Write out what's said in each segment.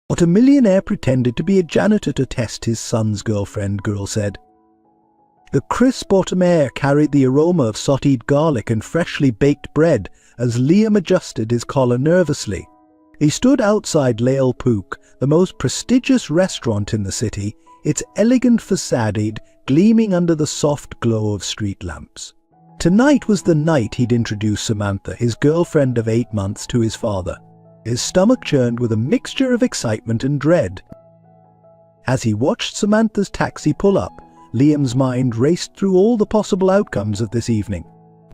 But a millionaire pretended to be a janitor to test his son's girlfriend, girl said. The crisp autumn air carried the aroma of sauteed garlic and freshly baked bread as Liam adjusted his collar nervously. He stood outside Lael Pook, the most prestigious restaurant in the city, its elegant facade gleaming under the soft glow of street lamps. Tonight was the night he'd introduced Samantha, his girlfriend of 8 months, to his father. His stomach churned with a mixture of excitement and dread. As he watched Samantha's taxi pull up, Liam's mind raced through all the possible outcomes of this evening.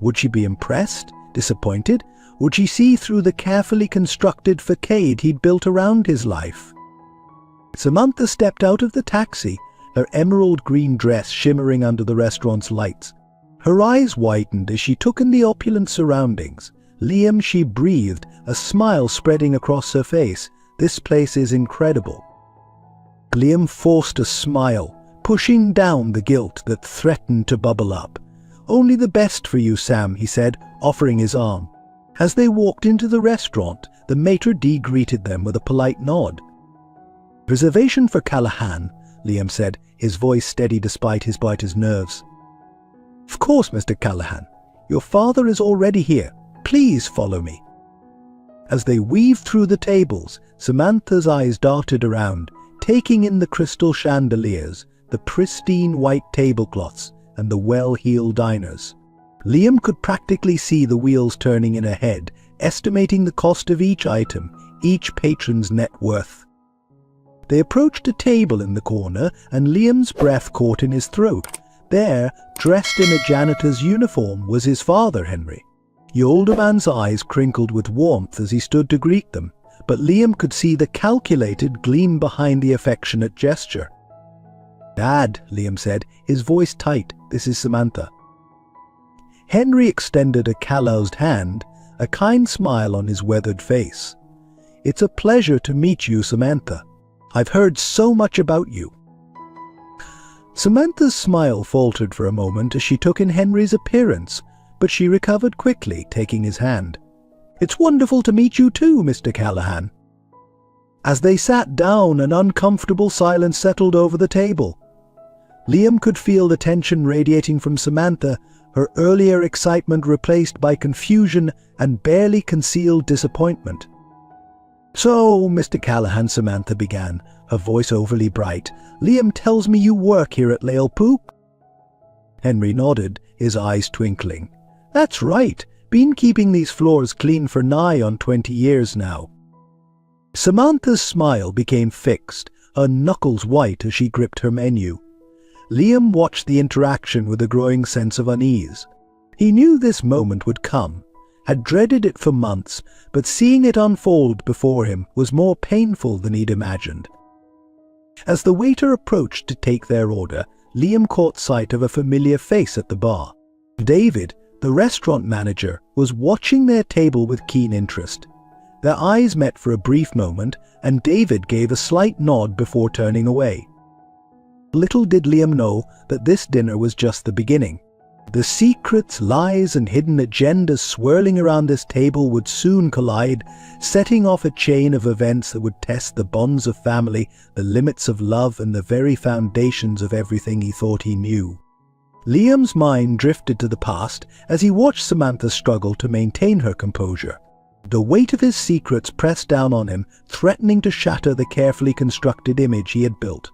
Would she be impressed? Disappointed? Would she see through the carefully constructed facade he'd built around his life? Samantha stepped out of the taxi, her emerald green dress shimmering under the restaurant's lights. Her eyes widened as she took in the opulent surroundings. Liam, she breathed, a smile spreading across her face. This place is incredible. Liam forced a smile, pushing down the guilt that threatened to bubble up. Only the best for you, Sam, he said, offering his arm. As they walked into the restaurant, the maitre d' greeted them with a polite nod. Reservation for Callahan, Liam said, his voice steady despite his biter's nerves. Of course, Mr. Callahan. Your father is already here. Please follow me. As they weaved through the tables, Samantha's eyes darted around, taking in the crystal chandeliers, the pristine white tablecloths, and the well-heeled diners. Liam could practically see the wheels turning in her head, estimating the cost of each item, each patron's net worth. They approached a table in the corner, and Liam's breath caught in his throat. There, dressed in a janitor's uniform, was his father, Henry. The older man's eyes crinkled with warmth as he stood to greet them, but Liam could see the calculated gleam behind the affectionate gesture. Dad, Liam said, his voice tight, this is Samantha. Henry extended a calloused hand, a kind smile on his weathered face. It's a pleasure to meet you, Samantha. I've heard so much about you. Samantha's smile faltered for a moment as she took in Henry's appearance, but she recovered quickly, taking his hand. It's wonderful to meet you too, Mr. Callahan. As they sat down, an uncomfortable silence settled over the table. Liam could feel the tension radiating from Samantha, her earlier excitement replaced by confusion and barely concealed disappointment. So, Mr. Callahan, Samantha began, her voice overly bright, Liam tells me you work here at Lael Pook? Henry nodded, his eyes twinkling. That's right, been keeping these floors clean for nigh on 20 years now. Samantha's smile became fixed, her knuckles white as she gripped her menu. Liam watched the interaction with a growing sense of unease. He knew this moment would come, had dreaded it for months, but seeing it unfold before him was more painful than he'd imagined. As the waiter approached to take their order, Liam caught sight of a familiar face at the bar. David, the restaurant manager, was watching their table with keen interest. Their eyes met for a brief moment, and David gave a slight nod before turning away. Little did Liam know that this dinner was just the beginning. The secrets, lies, and hidden agendas swirling around this table would soon collide, setting off a chain of events that would test the bonds of family, the limits of love, and the very foundations of everything he thought he knew. Liam's mind drifted to the past as he watched Samantha struggle to maintain her composure. The weight of his secrets pressed down on him, threatening to shatter the carefully constructed image he had built.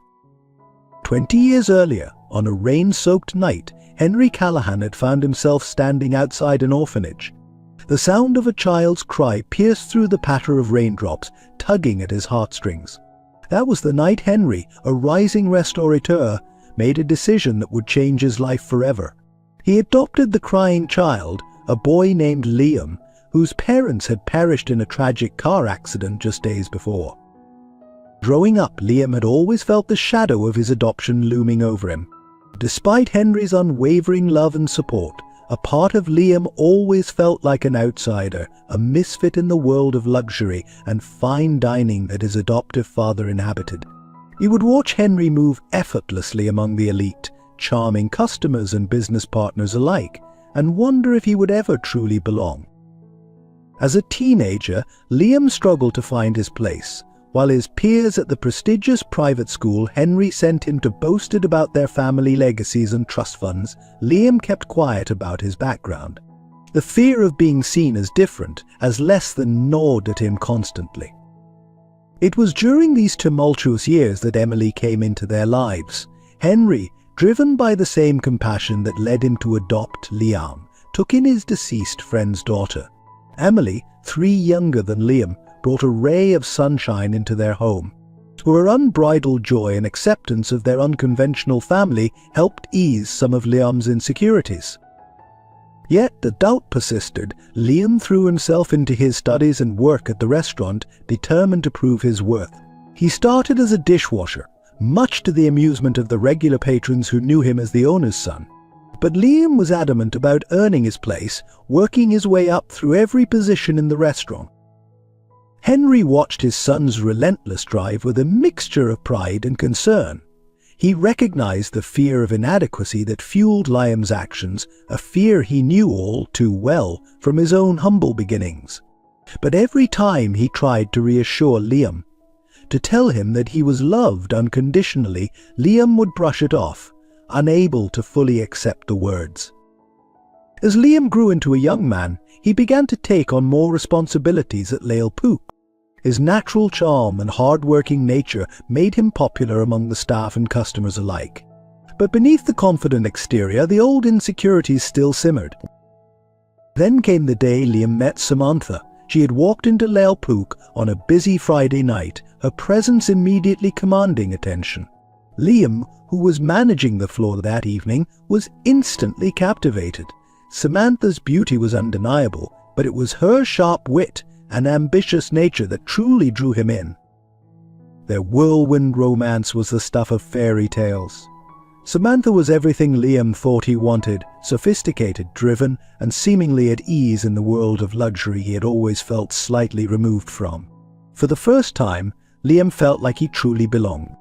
20 years earlier, on a rain-soaked night, Henry Callahan had found himself standing outside an orphanage. The sound of a child's cry pierced through the patter of raindrops, tugging at his heartstrings. That was the night Henry, a rising restaurateur, made a decision that would change his life forever. He adopted the crying child, a boy named Liam, whose parents had perished in a tragic car accident just days before. Growing up, Liam had always felt the shadow of his adoption looming over him. Despite Henry's unwavering love and support, a part of Liam always felt like an outsider, a misfit in the world of luxury and fine dining that his adoptive father inhabited. He would watch Henry move effortlessly among the elite, charming customers and business partners alike, and wonder if he would ever truly belong. As a teenager, Liam struggled to find his place, While his peers at the prestigious private school Henry sent him to boasted about their family legacies and trust funds, Liam kept quiet about his background. The fear of being seen as different, as less than, gnawed at him constantly. It was during these tumultuous years that Emily came into their lives. Henry, driven by the same compassion that led him to adopt Liam, took in his deceased friend's daughter. Emily, 3 younger than Liam, brought a ray of sunshine into their home. Her unbridled joy and acceptance of their unconventional family helped ease some of Liam's insecurities. Yet the doubt persisted. Liam threw himself into his studies and work at the restaurant, determined to prove his worth. He started as a dishwasher, much to the amusement of the regular patrons who knew him as the owner's son. But Liam was adamant about earning his place, working his way up through every position in the restaurant. Henry watched his son's relentless drive with a mixture of pride and concern. He recognized the fear of inadequacy that fueled Liam's actions, a fear he knew all too well from his own humble beginnings. But every time he tried to reassure Liam, to tell him that he was loved unconditionally, Liam would brush it off, unable to fully accept the words. As Liam grew into a young man, he began to take on more responsibilities at Lale Pook. His natural charm and hard-working nature made him popular among the staff and customers alike. But beneath the confident exterior, the old insecurities still simmered. Then came the day Liam met Samantha. She had walked into Lale Pook on a busy Friday night, her presence immediately commanding attention. Liam, who was managing the floor that evening, was instantly captivated. Samantha's beauty was undeniable, but it was her sharp wit and ambitious nature that truly drew him in. Their whirlwind romance was the stuff of fairy tales. Samantha was everything Liam thought he wanted, sophisticated, driven, and seemingly at ease in the world of luxury he had always felt slightly removed from. For the first time, Liam felt like he truly belonged.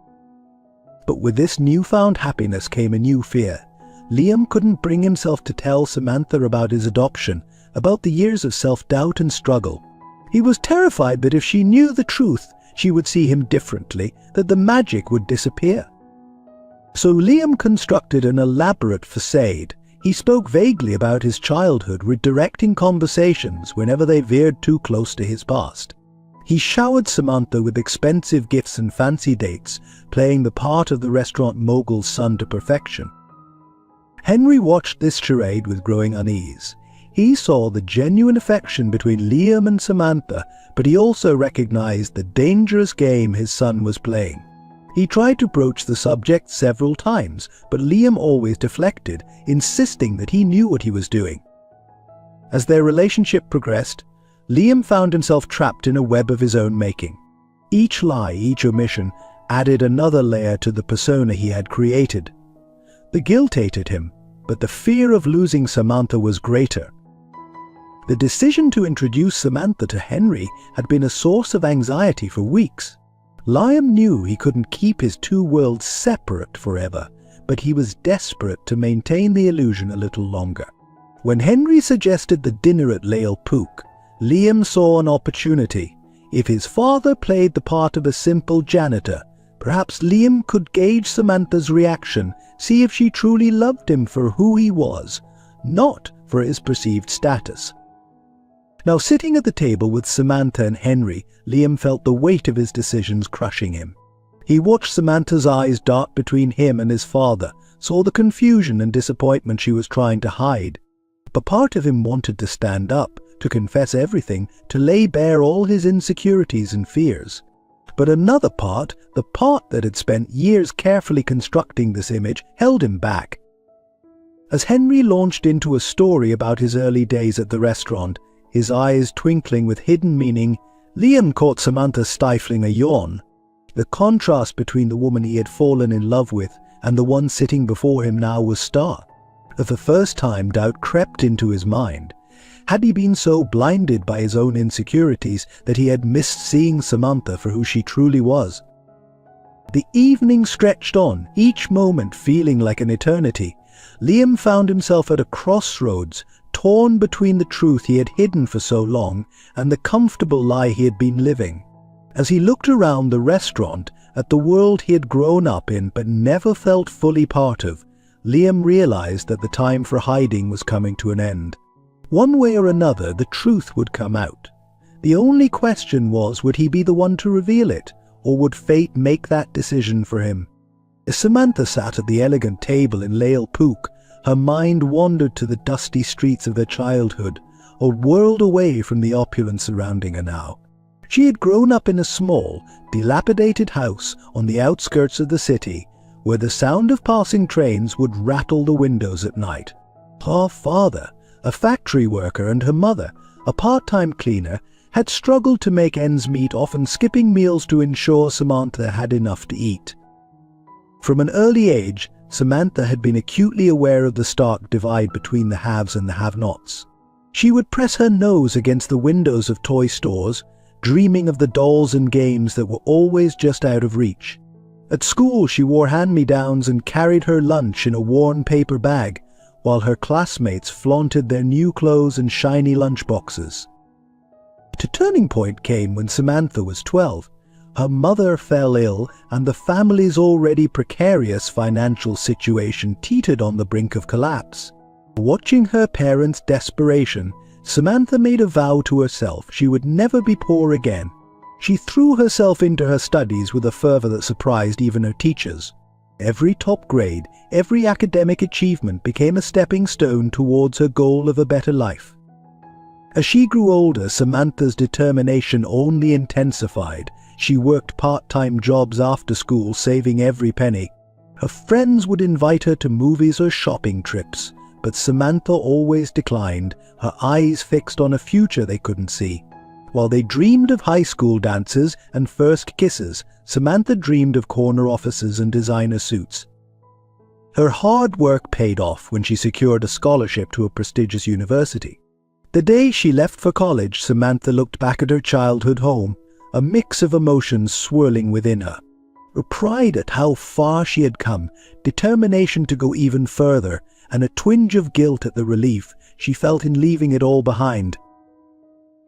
But with this newfound happiness came a new fear. Liam couldn't bring himself to tell Samantha about his adoption, about the years of self-doubt and struggle. He was terrified that if she knew the truth, she would see him differently, that the magic would disappear. So Liam constructed an elaborate facade. He spoke vaguely about his childhood, redirecting conversations whenever they veered too close to his past. He showered Samantha with expensive gifts and fancy dates, playing the part of the restaurant mogul's son to perfection. Henry watched this charade with growing unease. He saw the genuine affection between Liam and Samantha, but he also recognized the dangerous game his son was playing. He tried to broach the subject several times, but Liam always deflected, insisting that he knew what he was doing. As their relationship progressed, Liam found himself trapped in a web of his own making. Each lie, each omission, added another layer to the persona he had created. The guilt ate at him, but the fear of losing Samantha was greater. The decision to introduce Samantha to Henry had been a source of anxiety for weeks. Liam knew he couldn't keep his 2 worlds separate forever, but he was desperate to maintain the illusion a little longer. When Henry suggested the dinner at Lale Pook, Liam saw an opportunity. If his father played the part of a simple janitor, perhaps Liam could gauge Samantha's reaction, see if she truly loved him for who he was, not for his perceived status. Now, sitting at the table with Samantha and Henry, Liam felt the weight of his decisions crushing him. He watched Samantha's eyes dart between him and his father, saw the confusion and disappointment she was trying to hide. But part of him wanted to stand up, to confess everything, to lay bare all his insecurities and fears. But another part, the part that had spent years carefully constructing this image, held him back. As Henry launched into a story about his early days at the restaurant, his eyes twinkling with hidden meaning, Liam caught Samantha stifling a yawn. The contrast between the woman he had fallen in love with and the one sitting before him now was stark. For the first time, doubt crept into his mind. Had he been so blinded by his own insecurities that he had missed seeing Samantha for who she truly was? The evening stretched on, each moment feeling like an eternity. Liam found himself at a crossroads, torn between the truth he had hidden for so long and the comfortable lie he had been living. As he looked around the restaurant at the world he had grown up in but never felt fully part of, Liam realized that the time for hiding was coming to an end. One way or another, the truth would come out. The only question was, would he be the one to reveal it, or would fate make that decision for him? As Samantha sat at the elegant table in Lale Pook, her mind wandered to the dusty streets of their childhood, a world away from the opulence surrounding her now. She had grown up in a small, dilapidated house on the outskirts of the city, where the sound of passing trains would rattle the windows at night. Her father, a factory worker, and her mother, a part-time cleaner, had struggled to make ends meet, often skipping meals to ensure Samantha had enough to eat. From an early age, Samantha had been acutely aware of the stark divide between the haves and the have-nots. She would press her nose against the windows of toy stores, dreaming of the dolls and games that were always just out of reach. At school, she wore hand-me-downs and carried her lunch in a worn paper bag, while her classmates flaunted their new clothes and shiny lunchboxes. A turning point came when Samantha was 12. Her mother fell ill, and the family's already precarious financial situation teetered on the brink of collapse. Watching her parents' desperation, Samantha made a vow to herself she would never be poor again. She threw herself into her studies with a fervor that surprised even her teachers. Every top grade, every academic achievement became a stepping stone towards her goal of a better life. As she grew older, Samantha's determination only intensified. She worked part-time jobs after school, saving every penny. Her friends would invite her to movies or shopping trips, but Samantha always declined, her eyes fixed on a future they couldn't see. While they dreamed of high school dances and first kisses, Samantha dreamed of corner offices and designer suits. Her hard work paid off when she secured a scholarship to a prestigious university. The day she left for college, Samantha looked back at her childhood home, a mix of emotions swirling within her. Her pride at how far she had come, determination to go even further, and a twinge of guilt at the relief she felt in leaving it all behind.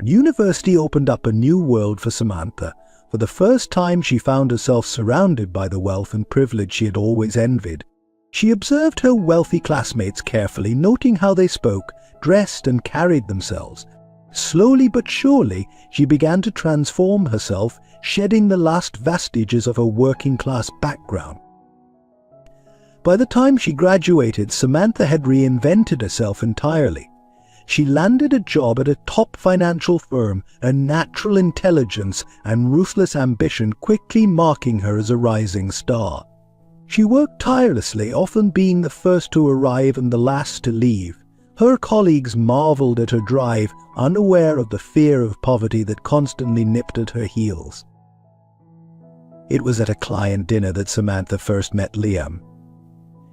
University opened up a new world for Samantha. For the first time, she found herself surrounded by the wealth and privilege she had always envied. She observed her wealthy classmates carefully, noting how they spoke, dressed, and carried themselves. Slowly but surely, she began to transform herself, shedding the last vestiges of her working-class background. By the time she graduated, Samantha had reinvented herself entirely. She landed a job at a top financial firm, her natural intelligence and ruthless ambition quickly marking her as a rising star. She worked tirelessly, often being the first to arrive and the last to leave. Her colleagues marveled at her drive, unaware of the fear of poverty that constantly nipped at her heels. It was at a client dinner that Samantha first met Liam.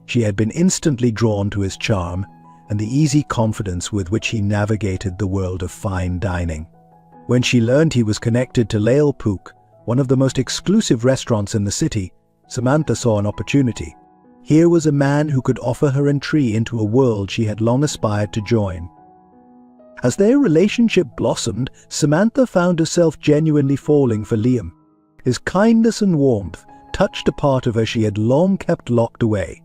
She had been instantly drawn to his charm and the easy confidence with which he navigated the world of fine dining. When she learned he was connected to Lale Pook, one of the most exclusive restaurants in the city, Samantha saw an opportunity. Here was a man who could offer her entry into a world she had long aspired to join. As their relationship blossomed, Samantha found herself genuinely falling for Liam. His kindness and warmth touched a part of her she had long kept locked away.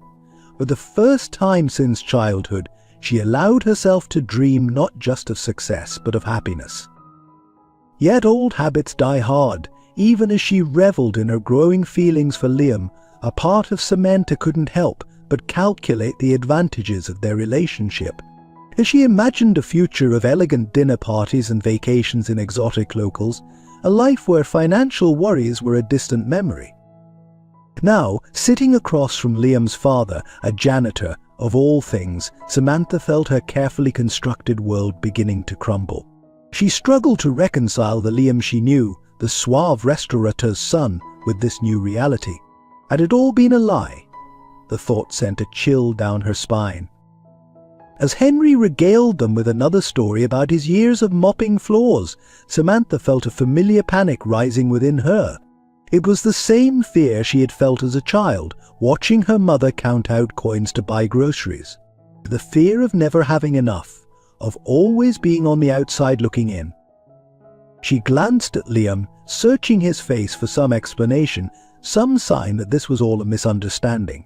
For the first time since childhood, she allowed herself to dream not just of success, but of happiness. Yet old habits die hard. Even as she reveled in her growing feelings for Liam, a part of Samantha couldn't help but calculate the advantages of their relationship. As she imagined a future of elegant dinner parties and vacations in exotic locales, a life where financial worries were a distant memory. Now, sitting across from Liam's father, a janitor, of all things, Samantha felt her carefully constructed world beginning to crumble. She struggled to reconcile the Liam she knew, the suave restaurateur's son, with this new reality. Had it all been a lie? The thought sent a chill down her spine. As Henry regaled them with another story about his years of mopping floors, Samantha felt a familiar panic rising within her. It was the same fear she had felt as a child, watching her mother count out coins to buy groceries. The fear of never having enough, of always being on the outside looking in. She glanced at Liam, searching his face for some explanation, some sign that this was all a misunderstanding.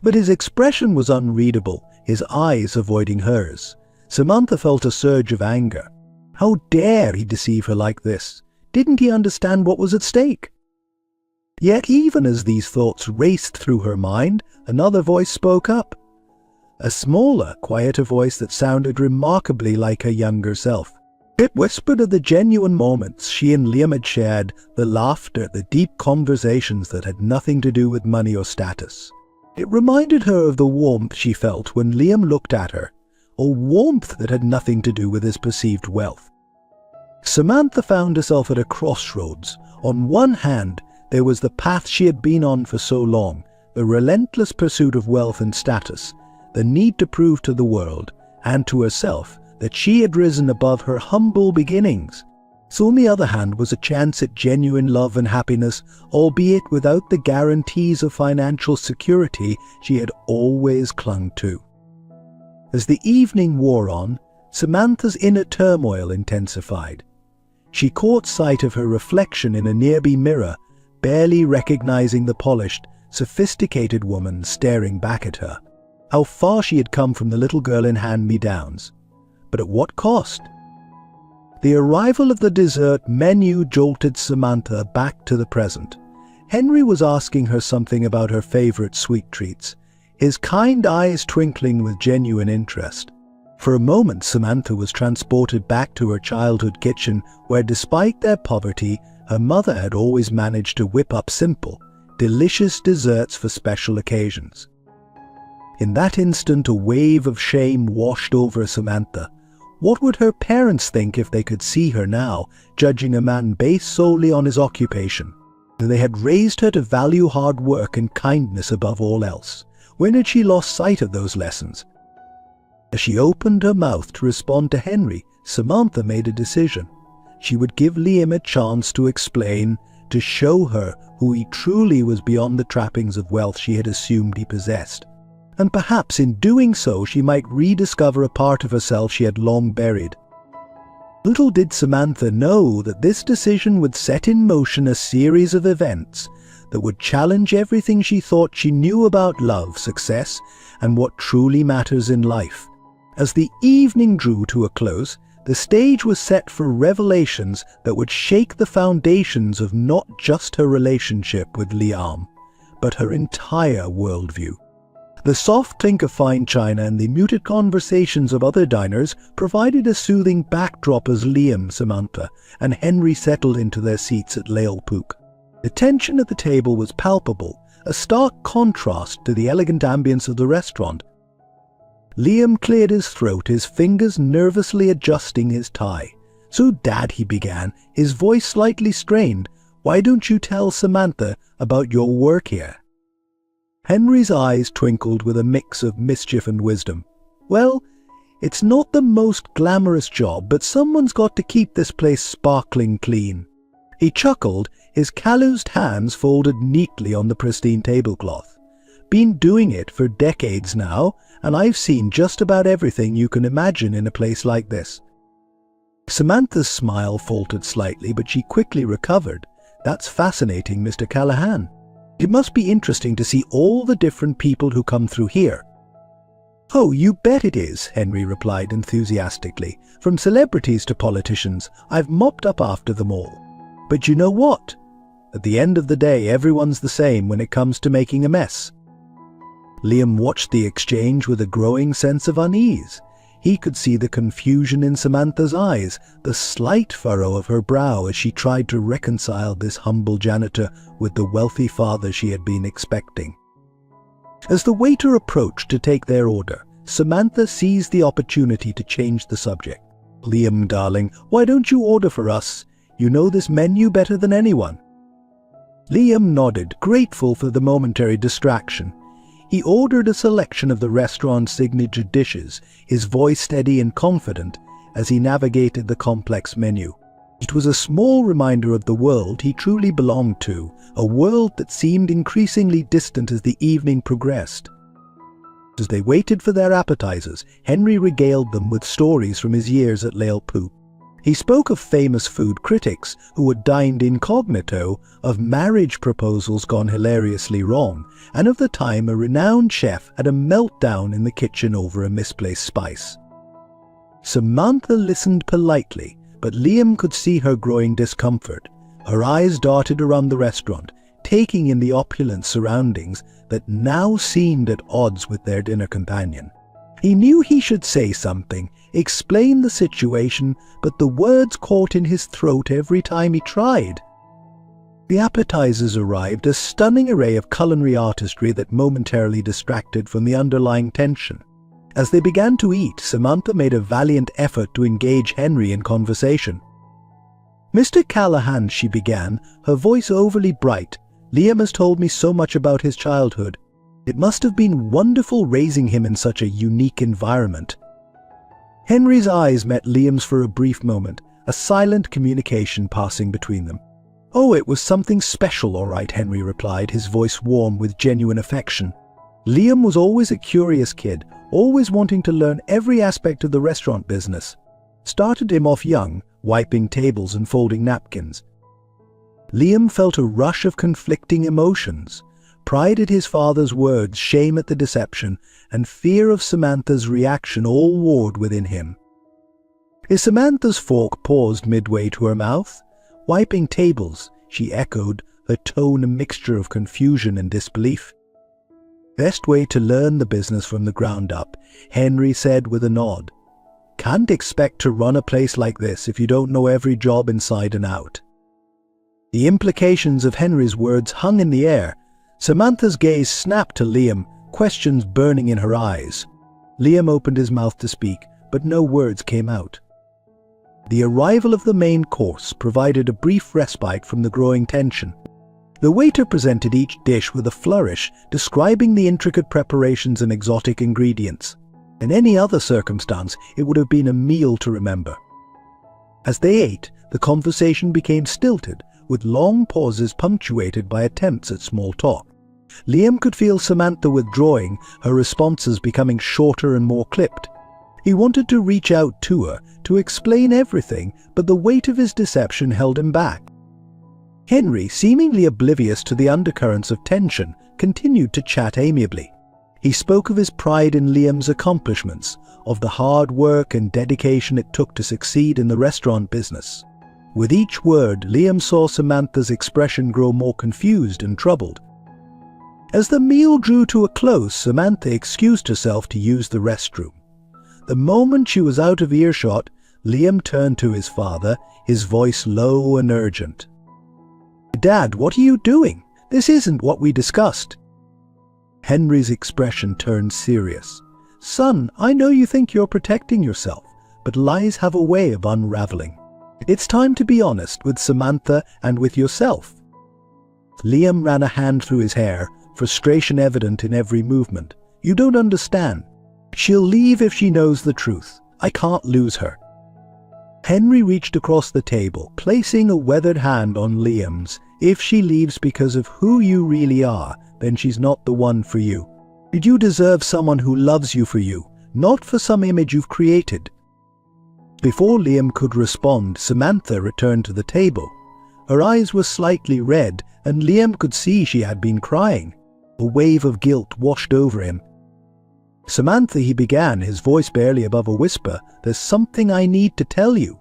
But his expression was unreadable, his eyes avoiding hers. Samantha felt a surge of anger. How dare he deceive her like this? Didn't he understand what was at stake? Yet even as these thoughts raced through her mind, another voice spoke up. A smaller, quieter voice that sounded remarkably like her younger self. It whispered of the genuine moments she and Liam had shared, the laughter, the deep conversations that had nothing to do with money or status. It reminded her of the warmth she felt when Liam looked at her, a warmth that had nothing to do with his perceived wealth. Samantha found herself at a crossroads. On one hand, there was the path she had been on for so long, the relentless pursuit of wealth and status, the need to prove to the world and to herself that she had risen above her humble beginnings. So on the other hand was a chance at genuine love and happiness, albeit without the guarantees of financial security she had always clung to. As the evening wore on, Samantha's inner turmoil intensified. She caught sight of her reflection in a nearby mirror, barely recognizing the polished, sophisticated woman staring back at her. How far she had come from the little girl in hand-me-downs. But at what cost? The arrival of the dessert menu jolted Samantha back to the present. Henry was asking her something about her favorite sweet treats, his kind eyes twinkling with genuine interest. For a moment, Samantha was transported back to her childhood kitchen, where despite their poverty, her mother had always managed to whip up simple, delicious desserts for special occasions. In that instant, a wave of shame washed over Samantha. What would her parents think if they could see her now, judging a man based solely on his occupation? They had raised her to value hard work and kindness above all else. When had she lost sight of those lessons? As she opened her mouth to respond to Henry, Samantha made a decision. She would give Liam a chance to explain, to show her who he truly was beyond the trappings of wealth she had assumed he possessed. And perhaps in doing so she might rediscover a part of herself she had long buried. Little did Samantha know that this decision would set in motion a series of events that would challenge everything she thought she knew about love, success, and what truly matters in life. As the evening drew to a close, the stage was set for revelations that would shake the foundations of not just her relationship with Liam, but her entire worldview. The soft clink of fine china and the muted conversations of other diners provided a soothing backdrop as Liam, Samantha, and Henry settled into their seats at Lael Pook. The tension at the table was palpable, a stark contrast to the elegant ambience of the restaurant. Liam cleared his throat, his fingers nervously adjusting his tie. "So, Dad," he began, his voice slightly strained, "why don't you tell Samantha about your work here?" Henry's eyes twinkled with a mix of mischief and wisdom. "Well, it's not the most glamorous job, but someone's got to keep this place sparkling clean." He chuckled, his calloused hands folded neatly on the pristine tablecloth. "Been doing it for decades now, and I've seen just about everything you can imagine in a place like this." Samantha's smile faltered slightly, but she quickly recovered. "That's fascinating, Mr. Callahan. It must be interesting to see all the different people who come through here." "Oh, you bet it is," Henry replied enthusiastically. "From celebrities to politicians, I've mopped up after them all. But you know what? At the end of the day, everyone's the same when it comes to making a mess." Liam watched the exchange with a growing sense of unease. He could see the confusion in Samantha's eyes, the slight furrow of her brow as she tried to reconcile this humble janitor with the wealthy father she had been expecting. As the waiter approached to take their order, Samantha seized the opportunity to change the subject. "Liam, darling, why don't you order for us? You know this menu better than anyone." Liam nodded, grateful for the momentary distraction. He ordered a selection of the restaurant's signature dishes, his voice steady and confident as he navigated the complex menu. It was a small reminder of the world he truly belonged to, a world that seemed increasingly distant as the evening progressed. As they waited for their appetizers, Henry regaled them with stories from his years at Lael Pook. He spoke of famous food critics who had dined incognito, of marriage proposals gone hilariously wrong, and of the time a renowned chef had a meltdown in the kitchen over a misplaced spice. Samantha listened politely, but Liam could see her growing discomfort. Her eyes darted around the restaurant, taking in the opulent surroundings that now seemed at odds with their dinner companion. He knew he should say something, explain the situation, but the words caught in his throat every time he tried. The appetizers arrived, a stunning array of culinary artistry that momentarily distracted from the underlying tension. As they began to eat, Samantha made a valiant effort to engage Henry in conversation. "Mr. Callahan," she began, her voice overly bright, "Liam has told me so much about his childhood. It must have been wonderful raising him in such a unique environment." Henry's eyes met Liam's for a brief moment, a silent communication passing between them. "Oh, it was something special, all right," Henry replied, his voice warm with genuine affection. Liam was always a curious kid, always wanting to learn every aspect of the restaurant business. Started him off young, wiping tables and folding napkins. Liam felt a rush of conflicting emotions. Pride at his father's words, shame at the deception, and fear of Samantha's reaction all warred within him. Is Samantha's fork paused midway to her mouth? "Wiping tables," she echoed, her tone a mixture of confusion and disbelief. "Best way to learn the business from the ground up," Henry said with a nod. "Can't expect to run a place like this if you don't know every job inside and out." The implications of Henry's words hung in the air. Samantha's gaze snapped to Liam, questions burning in her eyes. Liam opened his mouth to speak, but no words came out. The arrival of the main course provided a brief respite from the growing tension. The waiter presented each dish with a flourish, describing the intricate preparations and exotic ingredients. In any other circumstance, it would have been a meal to remember. As they ate, the conversation became stilted, with long pauses punctuated by attempts at small talk. Liam could feel Samantha withdrawing, her responses becoming shorter and more clipped. He wanted to reach out to her, to explain everything, but the weight of his deception held him back. Henry, seemingly oblivious to the undercurrents of tension, continued to chat amiably. He spoke of his pride in Liam's accomplishments, of the hard work and dedication it took to succeed in the restaurant business. With each word, Liam saw Samantha's expression grow more confused and troubled. As the meal drew to a close, Samantha excused herself to use the restroom. The moment she was out of earshot, Liam turned to his father, his voice low and urgent. "Dad, what are you doing? This isn't what we discussed." Henry's expression turned serious. "Son, I know you think you're protecting yourself, but lies have a way of unraveling. It's time to be honest with Samantha and with yourself." Liam ran a hand through his hair, frustration evident in every movement. "You don't understand. She'll leave if she knows the truth. I can't lose her." Henry reached across the table, placing a weathered hand on Liam's. "If she leaves because of who you really are, then she's not the one for you. Did you deserve someone who loves you for you, not for some image you've created?" Before Liam could respond, Samantha returned to the table. Her eyes were slightly red, and Liam could see she had been crying. A wave of guilt washed over him. "Samantha," he began, his voice barely above a whisper, "there's something I need to tell you."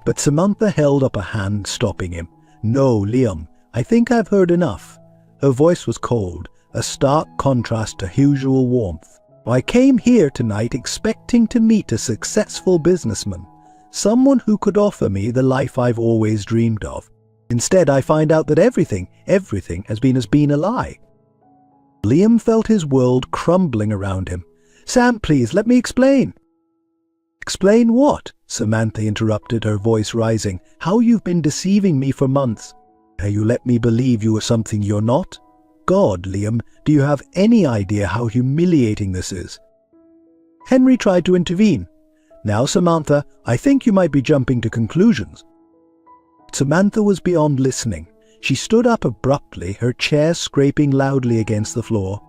But Samantha held up a hand, stopping him. "No, Liam, I think I've heard enough." Her voice was cold, a stark contrast to usual warmth. "I came here tonight expecting to meet a successful businessman, someone who could offer me the life I've always dreamed of. Instead, I find out that everything has been a lie." Liam felt his world crumbling around him. "Sam, please, let me explain." "Explain what?" Samantha interrupted, her voice rising. "How you've been deceiving me for months. How you let me believe you are something you're not. God, Liam, do you have any idea how humiliating this is?" Henry tried to intervene. "Now, Samantha, I think you might be jumping to conclusions." Samantha was beyond listening. She stood up abruptly, her chair scraping loudly against the floor.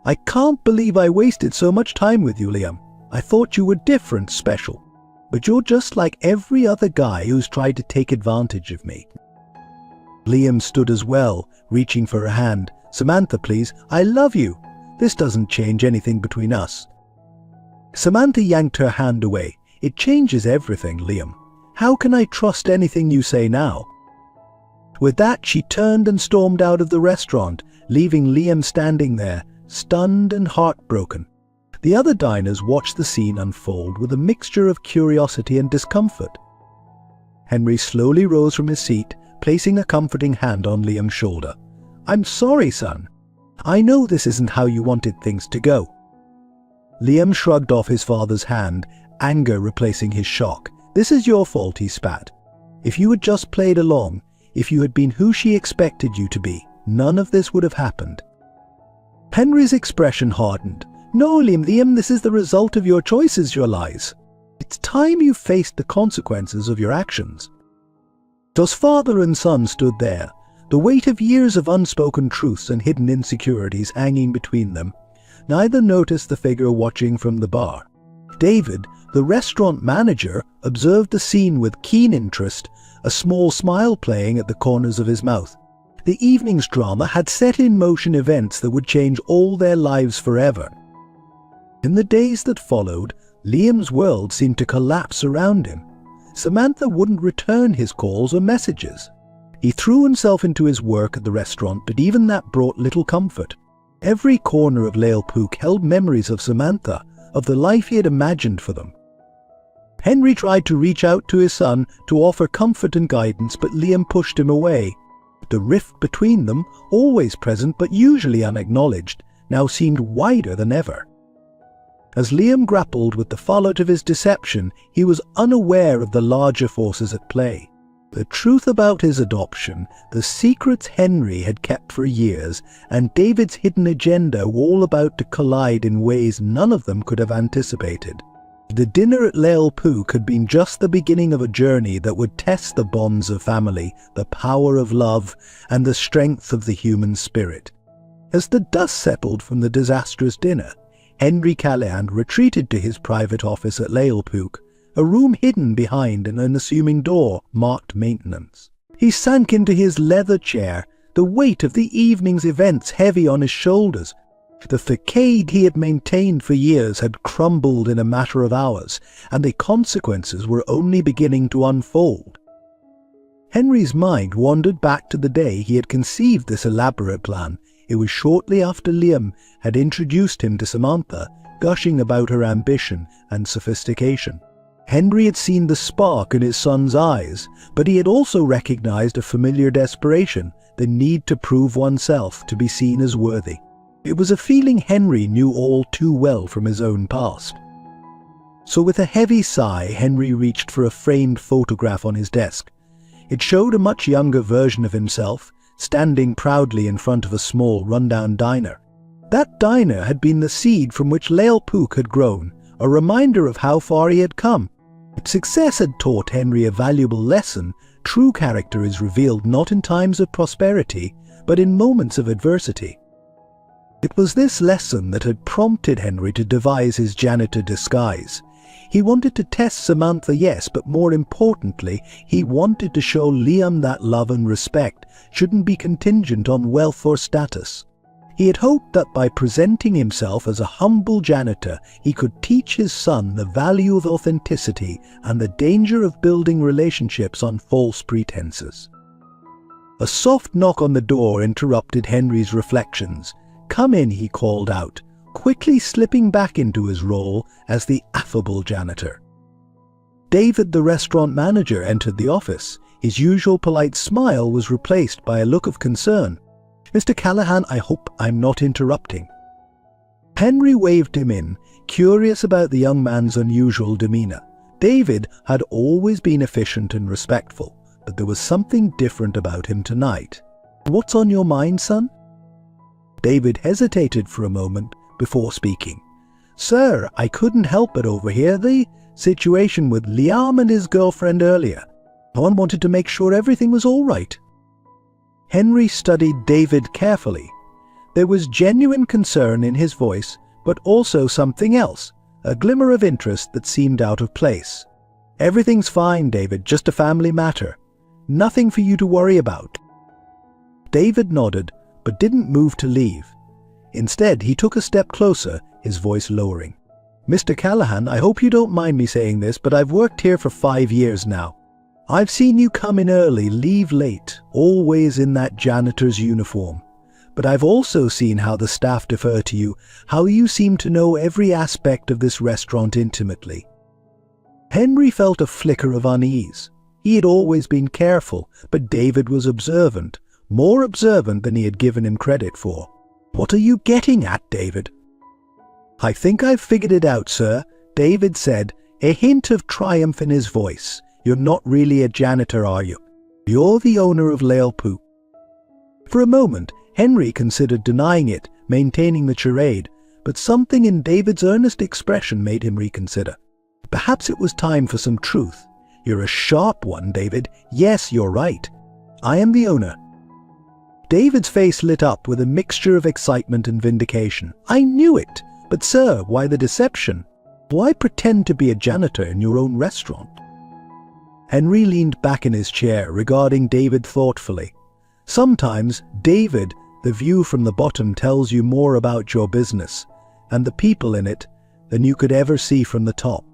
"I can't believe I wasted so much time with you, Liam. I thought you were different, special." but you're just like every other guy who's tried to take advantage of me." Liam stood as well, reaching for her hand. "Samantha, please, I love you. This doesn't change anything between us." Samantha yanked her hand away. "It changes everything, Liam. How can I trust anything you say now?" With that, she turned and stormed out of the restaurant, leaving Liam standing there, stunned and heartbroken. The other diners watched the scene unfold with a mixture of curiosity and discomfort. Henry slowly rose from his seat, placing a comforting hand on Liam's shoulder. "I'm sorry, son. I know this isn't how you wanted things to go." Liam shrugged off his father's hand, anger replacing his shock. "This is your fault," he spat. "If you had just played along, if you had been who she expected you to be, none of this would have happened." Henry's expression hardened. "No, Liam, this is the result of your choices, your lies. It's time you faced the consequences of your actions." As father and son stood there, the weight of years of unspoken truths and hidden insecurities hanging between them, neither noticed the figure watching from the bar. David, the restaurant manager, observed the scene with keen interest, a small smile playing at the corners of his mouth. The evening's drama had set in motion events that would change all their lives forever. In the days that followed, Liam's world seemed to collapse around him. Samantha wouldn't return his calls or messages. He threw himself into his work at the restaurant, but even that brought little comfort. Every corner of Lalpook held memories of Samantha, of the life he had imagined for them. Henry tried to reach out to his son to offer comfort and guidance, but Liam pushed him away. The rift between them, always present but usually unacknowledged, now seemed wider than ever. As Liam grappled with the fallout of his deception, he was unaware of the larger forces at play. The truth about his adoption, the secrets Henry had kept for years, and David's hidden agenda were all about to collide in ways none of them could have anticipated. The dinner at Lalpook had been just the beginning of a journey that would test the bonds of family, the power of love, and the strength of the human spirit. As the dust settled from the disastrous dinner, Henry Callahan retreated to his private office at Lalpook, a room hidden behind an unassuming door marked maintenance. He sank into his leather chair, the weight of the evening's events heavy on his shoulders. The facade he had maintained for years had crumbled in a matter of hours, and the consequences were only beginning to unfold. Henry's mind wandered back to the day he had conceived this elaborate plan. It was shortly after Liam had introduced him to Samantha, gushing about her ambition and sophistication. Henry had seen the spark in his son's eyes, but he had also recognized a familiar desperation, the need to prove oneself, to be seen as worthy. It was a feeling Henry knew all too well from his own past. So with a heavy sigh, Henry reached for a framed photograph on his desk. It showed a much younger version of himself, standing proudly in front of a small, rundown diner. That diner had been the seed from which Lalpook had grown, a reminder of how far he had come. Success had taught Henry a valuable lesson. True character is revealed not in times of prosperity, but in moments of adversity. It was this lesson that had prompted Henry to devise his janitor disguise. He wanted to test Samantha, yes, but more importantly, he wanted to show Liam that love and respect shouldn't be contingent on wealth or status. He had hoped that by presenting himself as a humble janitor, he could teach his son the value of authenticity and the danger of building relationships on false pretenses. A soft knock on the door interrupted Henry's reflections. "Come in," he called out, quickly slipping back into his role as the affable janitor. David, the restaurant manager, entered the office. His usual polite smile was replaced by a look of concern. "Mr. Callahan, I hope I'm not interrupting." Henry waved him in, curious about the young man's unusual demeanor. David had always been efficient and respectful, but there was something different about him tonight. "What's on your mind, son?" David hesitated for a moment before speaking. "Sir, I couldn't help but overhear the situation with Liam and his girlfriend earlier. I wanted to make sure everything was all right." Henry studied David carefully. There was genuine concern in his voice, but also something else, a glimmer of interest that seemed out of place. "Everything's fine, David, just a family matter. Nothing for you to worry about." David nodded, but didn't move to leave. Instead, he took a step closer, his voice lowering. "Mr. Callahan, I hope you don't mind me saying this, but I've worked here for 5 years now. I've seen you come in early, leave late, always in that janitor's uniform. But I've also seen how the staff defer to you, how you seem to know every aspect of this restaurant intimately." Henry felt a flicker of unease. He had always been careful, but David was observant, more observant than he had given him credit for. "What are you getting at, David?" "I think I've figured it out, sir," David said, a hint of triumph in his voice. "You're not really a janitor, are you? You're the owner of Lale Pook." For a moment, Henry considered denying it, maintaining the charade, but something in David's earnest expression made him reconsider. Perhaps it was time for some truth. "You're a sharp one, David. Yes, you're right. I am the owner." David's face lit up with a mixture of excitement and vindication. "I knew it! But sir, why the deception? Why pretend to be a janitor in your own restaurant?" Henry leaned back in his chair, regarding David thoughtfully. "Sometimes, David, the view from the bottom tells you more about your business and the people in it than you could ever see from the top."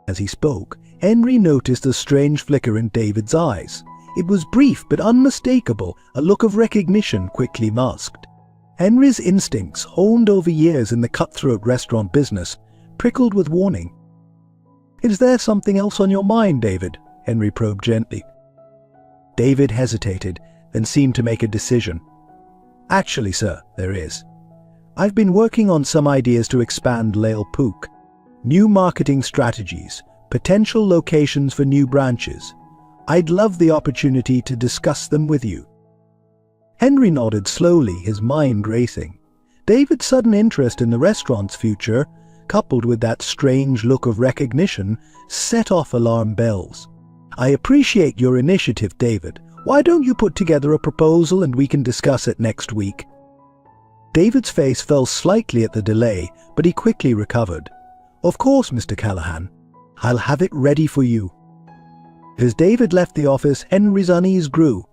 As he spoke, Henry noticed a strange flicker in David's eyes. It was brief but unmistakable, a look of recognition quickly masked. Henry's instincts, honed over years in the cutthroat restaurant business, prickled with warning. "Is there something else on your mind, David?" Henry probed gently. David hesitated, then seemed to make a decision. "Actually, sir, there is. I've been working on some ideas to expand Lale Pook. New marketing strategies, potential locations for new branches. I'd love the opportunity to discuss them with you." Henry nodded slowly, his mind racing. David's sudden interest in the restaurant's future, coupled with that strange look of recognition, set off alarm bells. "I appreciate your initiative, David. Why don't you put together a proposal and we can discuss it next week?" David's face fell slightly at the delay, but he quickly recovered. "Of course, Mr. Callahan. I'll have it ready for you." As David left the office, Henry's unease grew.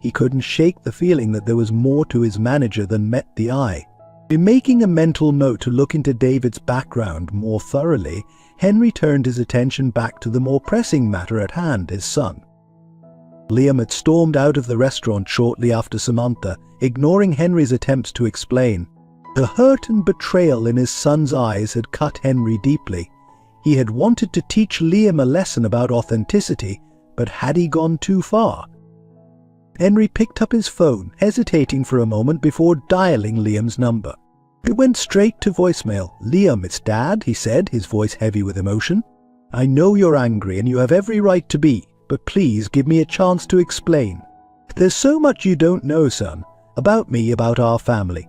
He couldn't shake the feeling that there was more to his manager than met the eye. In making a mental note to look into David's background more thoroughly, Henry turned his attention back to the more pressing matter at hand, his son. Liam had stormed out of the restaurant shortly after Samantha, ignoring Henry's attempts to explain. The hurt and betrayal in his son's eyes had cut Henry deeply. He had wanted to teach Liam a lesson about authenticity, but had he gone too far? Henry picked up his phone, hesitating for a moment before dialing Liam's number. It went straight to voicemail. "Liam, it's Dad," he said, his voice heavy with emotion. "I know you're angry and you have every right to be, but please give me a chance to explain. There's so much you don't know, son, about me, about our family.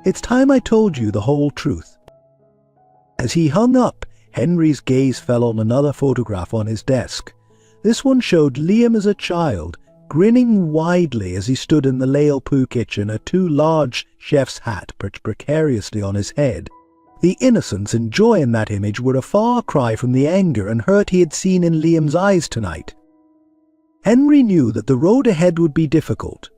It's time I told you the whole truth." As he hung up, Henry's gaze fell on another photograph on his desk. This one showed Liam as a child, grinning widely as he stood in the Lale Pook kitchen, a too large chef's hat perched precariously on his head. The innocence and joy in that image were a far cry from the anger and hurt he had seen in Liam's eyes tonight. Henry knew that the road ahead would be difficult.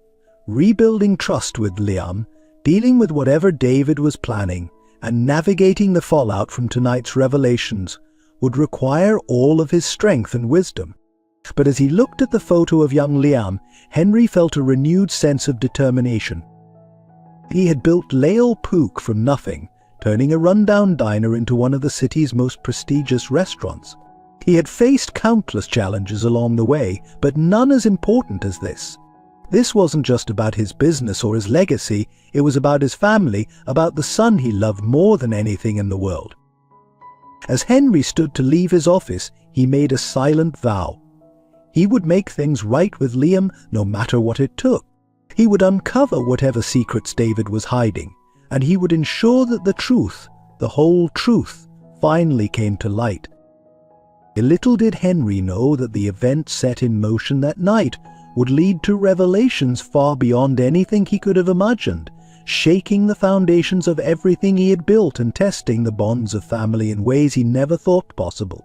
Rebuilding trust with Liam, dealing with whatever David was planning, and navigating the fallout from tonight's revelations would require all of his strength and wisdom. But as he looked at the photo of young Liam, Henry felt a renewed sense of determination. He had built Lale Pook from nothing, turning a rundown diner into one of the city's most prestigious restaurants. He had faced countless challenges along the way, but none as important as this. This wasn't just about his business or his legacy, it was about his family, about the son he loved more than anything in the world. As Henry stood to leave his office, he made a silent vow. He would make things right with Liam no matter what it took. He would uncover whatever secrets David was hiding, and he would ensure that the truth, the whole truth, finally came to light. Little did Henry know that the events set in motion that night would lead to revelations far beyond anything he could have imagined, shaking the foundations of everything he had built and testing the bonds of family in ways he never thought possible.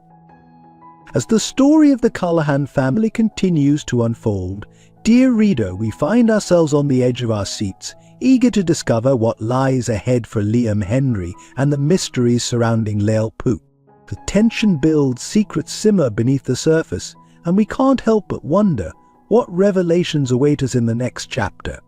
As the story of the Callahan family continues to unfold, dear reader, we find ourselves on the edge of our seats, eager to discover what lies ahead for Liam Henry and the mysteries surrounding Lael Pook. The tension builds, secrets simmer beneath the surface, and we can't help but wonder what revelations await us in the next chapter.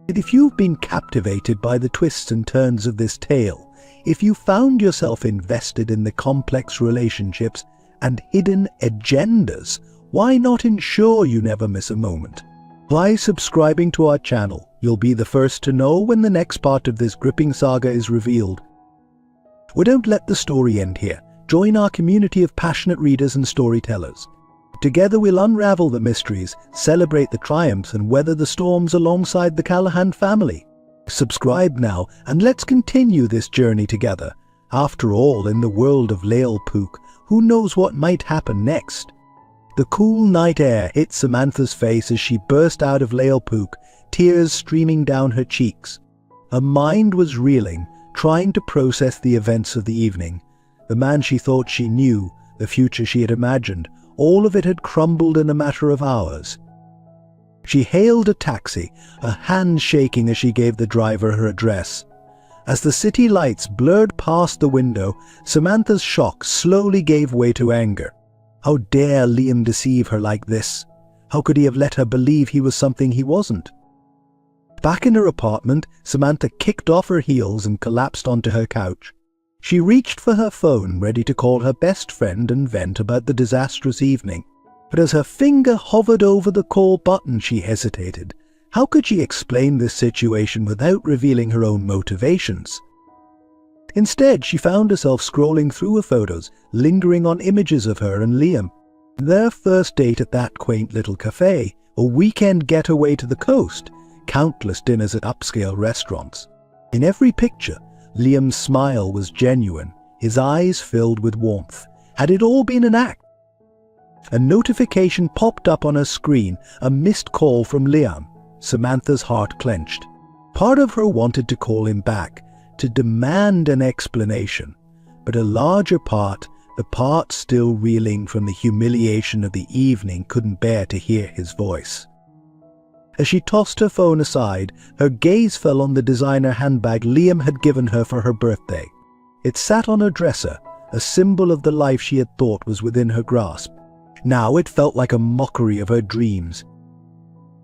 If you've been captivated by the twists and turns of this tale, if you found yourself invested in the complex relationships and hidden agendas, why not ensure you never miss a moment? By subscribing to our channel, you'll be the first to know when the next part of this gripping saga is revealed. We don't let the story end here. Join our community of passionate readers and storytellers. Together we'll unravel the mysteries, celebrate the triumphs, and weather the storms alongside the Callahan family. Subscribe now and let's continue this journey together. After all, in the world of Lael Pook, who knows what might happen next? The cool night air hit Samantha's face as she burst out of Lael Pook, tears streaming down her cheeks. Her mind was reeling, trying to process the events of the evening. The man she thought she knew, the future she had imagined, all of it had crumbled in a matter of hours. She hailed a taxi, her hand shaking as she gave the driver her address. As the city lights blurred past the window, Samantha's shock slowly gave way to anger. How dare Liam deceive her like this? How could he have let her believe he was something he wasn't? Back in her apartment, Samantha kicked off her heels and collapsed onto her couch. She reached for her phone, ready to call her best friend and vent about the disastrous evening. But as her finger hovered over the call button, she hesitated. How could she explain this situation without revealing her own motivations? Instead, she found herself scrolling through her photos, lingering on images of her and Liam. Their first date at that quaint little cafe, a weekend getaway to the coast, countless dinners at upscale restaurants. In every picture, Liam's smile was genuine, his eyes filled with warmth. Had it all been an act? A notification popped up on her screen, a missed call from Liam. Samantha's heart clenched. Part of her wanted to call him back, to demand an explanation, but a larger part, the part still reeling from the humiliation of the evening, couldn't bear to hear his voice. As she tossed her phone aside, her gaze fell on the designer handbag Liam had given her for her birthday. It sat on her dresser, a symbol of the life she had thought was within her grasp. Now it felt like a mockery of her dreams.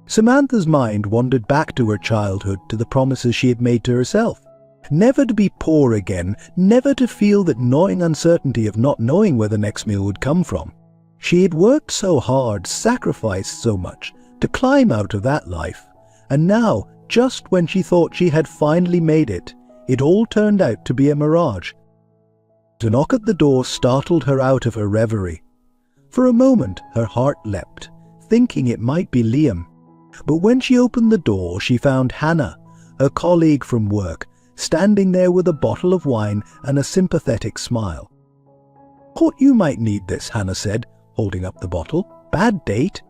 Samantha's mind wandered back to her childhood, to the promises she had made to herself. Never to be poor again, never to feel that gnawing uncertainty of not knowing where the next meal would come from. She had worked so hard, sacrificed so much, to climb out of that life. And now, just when she thought she had finally made it, it all turned out to be a mirage. A knock at the door startled her out of her reverie. For a moment, her heart leapt, thinking it might be Liam. But when she opened the door, she found Hannah, her colleague from work, standing there with a bottle of wine and a sympathetic smile. "Thought you might need this," Hannah said, holding up the bottle. "Bad date?"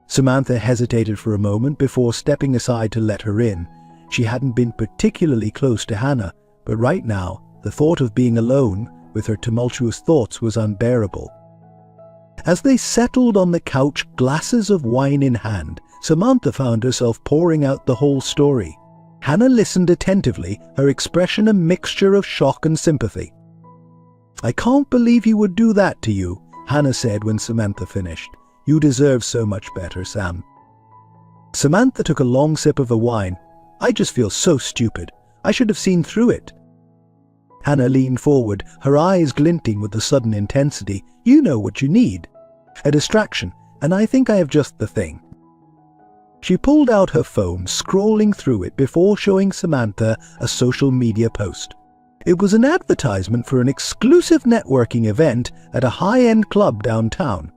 Samantha hesitated for a moment before stepping aside to let her in. She hadn't been particularly close to Hannah, but right now, the thought of being alone with her tumultuous thoughts was unbearable. As they settled on the couch, glasses of wine in hand, Samantha found herself pouring out the whole story. Hannah listened attentively, her expression a mixture of shock and sympathy. "I can't believe he would do that to you," Hannah said when Samantha finished. "You deserve so much better, Sam." Samantha took a long sip of the wine. "I just feel so stupid. I should have seen through it." Hannah leaned forward, her eyes glinting with a sudden intensity. "You know what you need. A distraction, and I think I have just the thing." She pulled out her phone, scrolling through it before showing Samantha a social media post. It was an advertisement for an exclusive networking event at a high-end club downtown.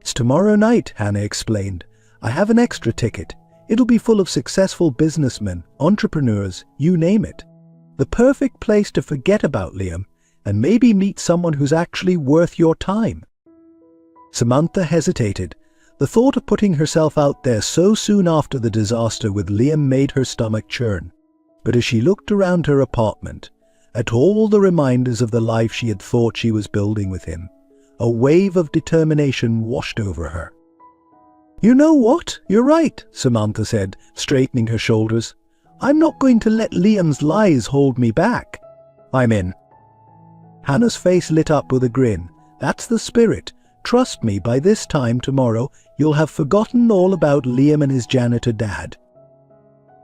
"It's tomorrow night," Hannah explained. "I have an extra ticket. It'll be full of successful businessmen, entrepreneurs, you name it. The perfect place to forget about Liam and maybe meet someone who's actually worth your time." Samantha hesitated. The thought of putting herself out there so soon after the disaster with Liam made her stomach churn. But as she looked around her apartment, at all the reminders of the life she had thought she was building with him, A wave of determination washed over her. "You know what? You're right," Samantha said, straightening her shoulders. "I'm not going to let Liam's lies hold me back. I'm in." Hannah's face lit up with a grin. "That's the spirit. Trust me, by this time tomorrow, you'll have forgotten all about Liam and his janitor dad."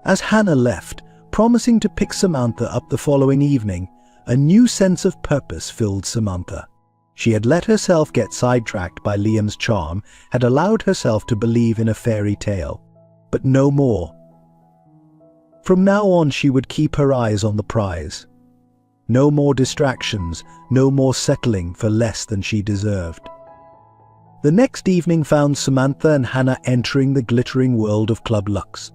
As Hannah left, promising to pick Samantha up the following evening, a new sense of purpose filled Samantha. She had let herself get sidetracked by Liam's charm, had allowed herself to believe in a fairy tale. But no more. From now on, she would keep her eyes on the prize. No more distractions, no more settling for less than she deserved. The next evening found Samantha and Hannah entering the glittering world of Club Luxe.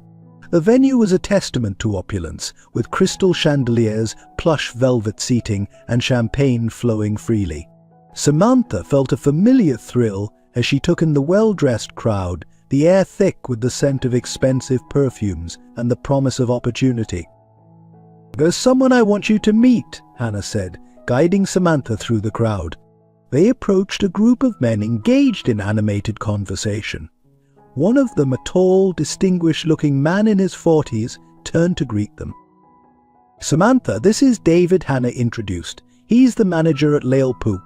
The venue was a testament to opulence, with crystal chandeliers, plush velvet seating, and champagne flowing freely. Samantha felt a familiar thrill as she took in the well-dressed crowd, the air thick with the scent of expensive perfumes and the promise of opportunity. "There's someone I want you to meet," Hannah said, guiding Samantha through the crowd. They approached a group of men engaged in animated conversation. One of them, a tall, distinguished-looking man in his 40s, turned to greet them. "Samantha, this is David," Hannah introduced. "He's the manager at Lale Pook."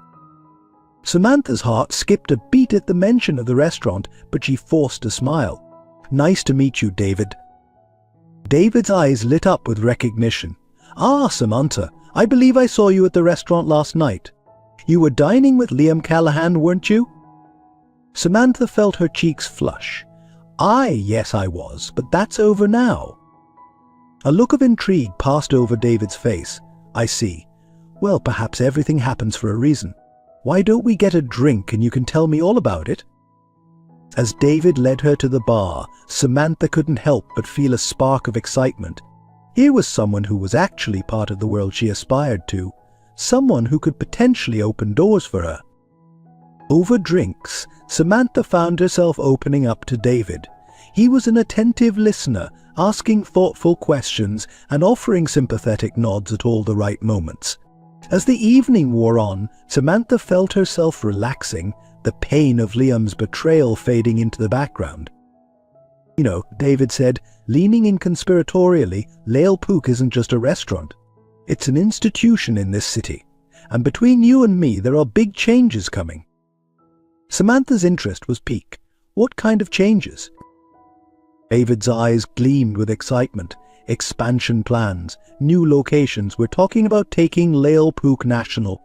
Samantha's heart skipped a beat at the mention of the restaurant, but she forced a smile. "Nice to meet you, David." David's eyes lit up with recognition. "Ah, Samantha, I believe I saw you at the restaurant last night. You were dining with Liam Callahan, weren't you?" Samantha felt her cheeks flush. Yes, I was, but that's over now." A look of intrigue passed over David's face. "I see. Well, perhaps everything happens for a reason. Why don't we get a drink and you can tell me all about it?" As David led her to the bar, Samantha couldn't help but feel a spark of excitement. Here was someone who was actually part of the world she aspired to, someone who could potentially open doors for her. Over drinks, Samantha found herself opening up to David. He was an attentive listener, asking thoughtful questions and offering sympathetic nods at all the right moments. As the evening wore on, Samantha felt herself relaxing, the pain of Liam's betrayal fading into the background. "You know," David said, leaning in conspiratorially, "Lale Pook isn't just a restaurant. It's an institution in this city. And between you and me, there are big changes coming." Samantha's interest was piqued. What kind of changes? David's eyes gleamed with excitement. Expansion plans, new locations. We're talking about taking Lale Pook national,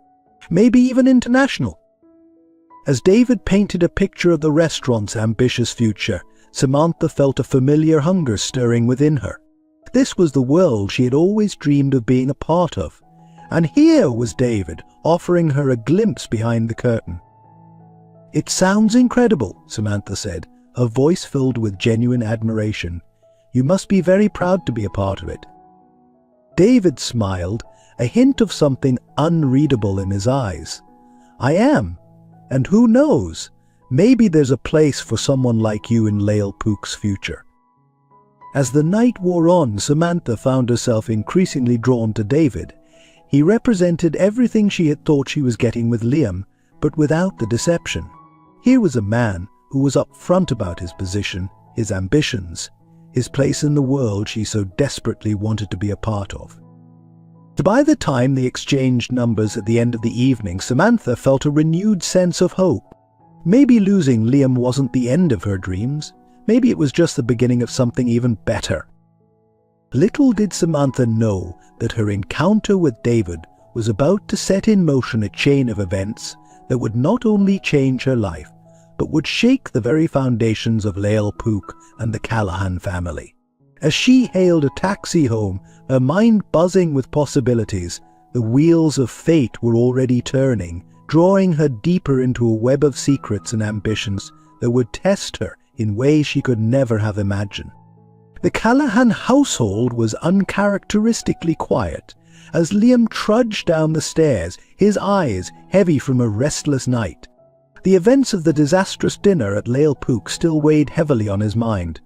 maybe even international. As David painted a picture of the restaurant's ambitious future, Samantha felt a familiar hunger stirring within her. This was the world she had always dreamed of being a part of. And here was David, offering her a glimpse behind the curtain. "It sounds incredible," Samantha said, her voice filled with genuine admiration. "You must be very proud to be a part of it." David smiled, a hint of something unreadable in his eyes. "I am. And who knows? Maybe there's a place for someone like you in Lale Pook's future." As the night wore on, Samantha found herself increasingly drawn to David. He represented everything she had thought she was getting with Liam, but without the deception. Here was a man who was upfront about his position, his ambitions, his place in the world she so desperately wanted to be a part of. By the time they exchanged numbers at the end of the evening, Samantha felt a renewed sense of hope. Maybe losing Liam wasn't the end of her dreams. Maybe it was just the beginning of something even better. Little did Samantha know that her encounter with David was about to set in motion a chain of events that would not only change her life, but would shake the very foundations of Lale Pook and the Callahan family. As she hailed a taxi home, her mind buzzing with possibilities, the wheels of fate were already turning, drawing her deeper into a web of secrets and ambitions that would test her in ways she could never have imagined. The Callahan household was uncharacteristically quiet as Liam trudged down the stairs, his eyes heavy from a restless night. The events of the disastrous dinner at Lale Pook still weighed heavily on his mind.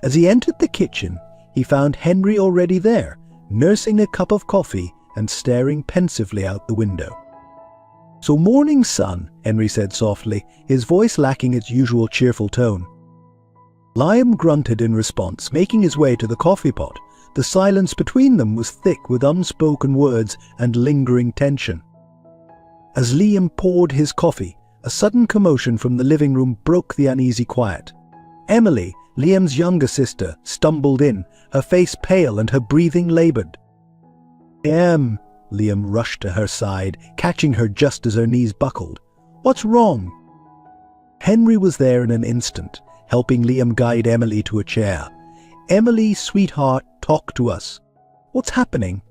As he entered the kitchen, he found Henry already there, nursing a cup of coffee and staring pensively out the window. "So morning, son," Henry said softly, his voice lacking its usual cheerful tone. Liam grunted in response, making his way to the coffee pot. The silence between them was thick with unspoken words and lingering tension. As Liam poured his coffee, a sudden commotion from the living room broke the uneasy quiet. Emily, Liam's younger sister, stumbled in, her face pale and her breathing laboured. Liam rushed to her side, catching her just as her knees buckled. "What's wrong?" Henry was there in an instant, helping Liam guide Emily to a chair. "Emily, sweetheart, talk to us. What's happening?"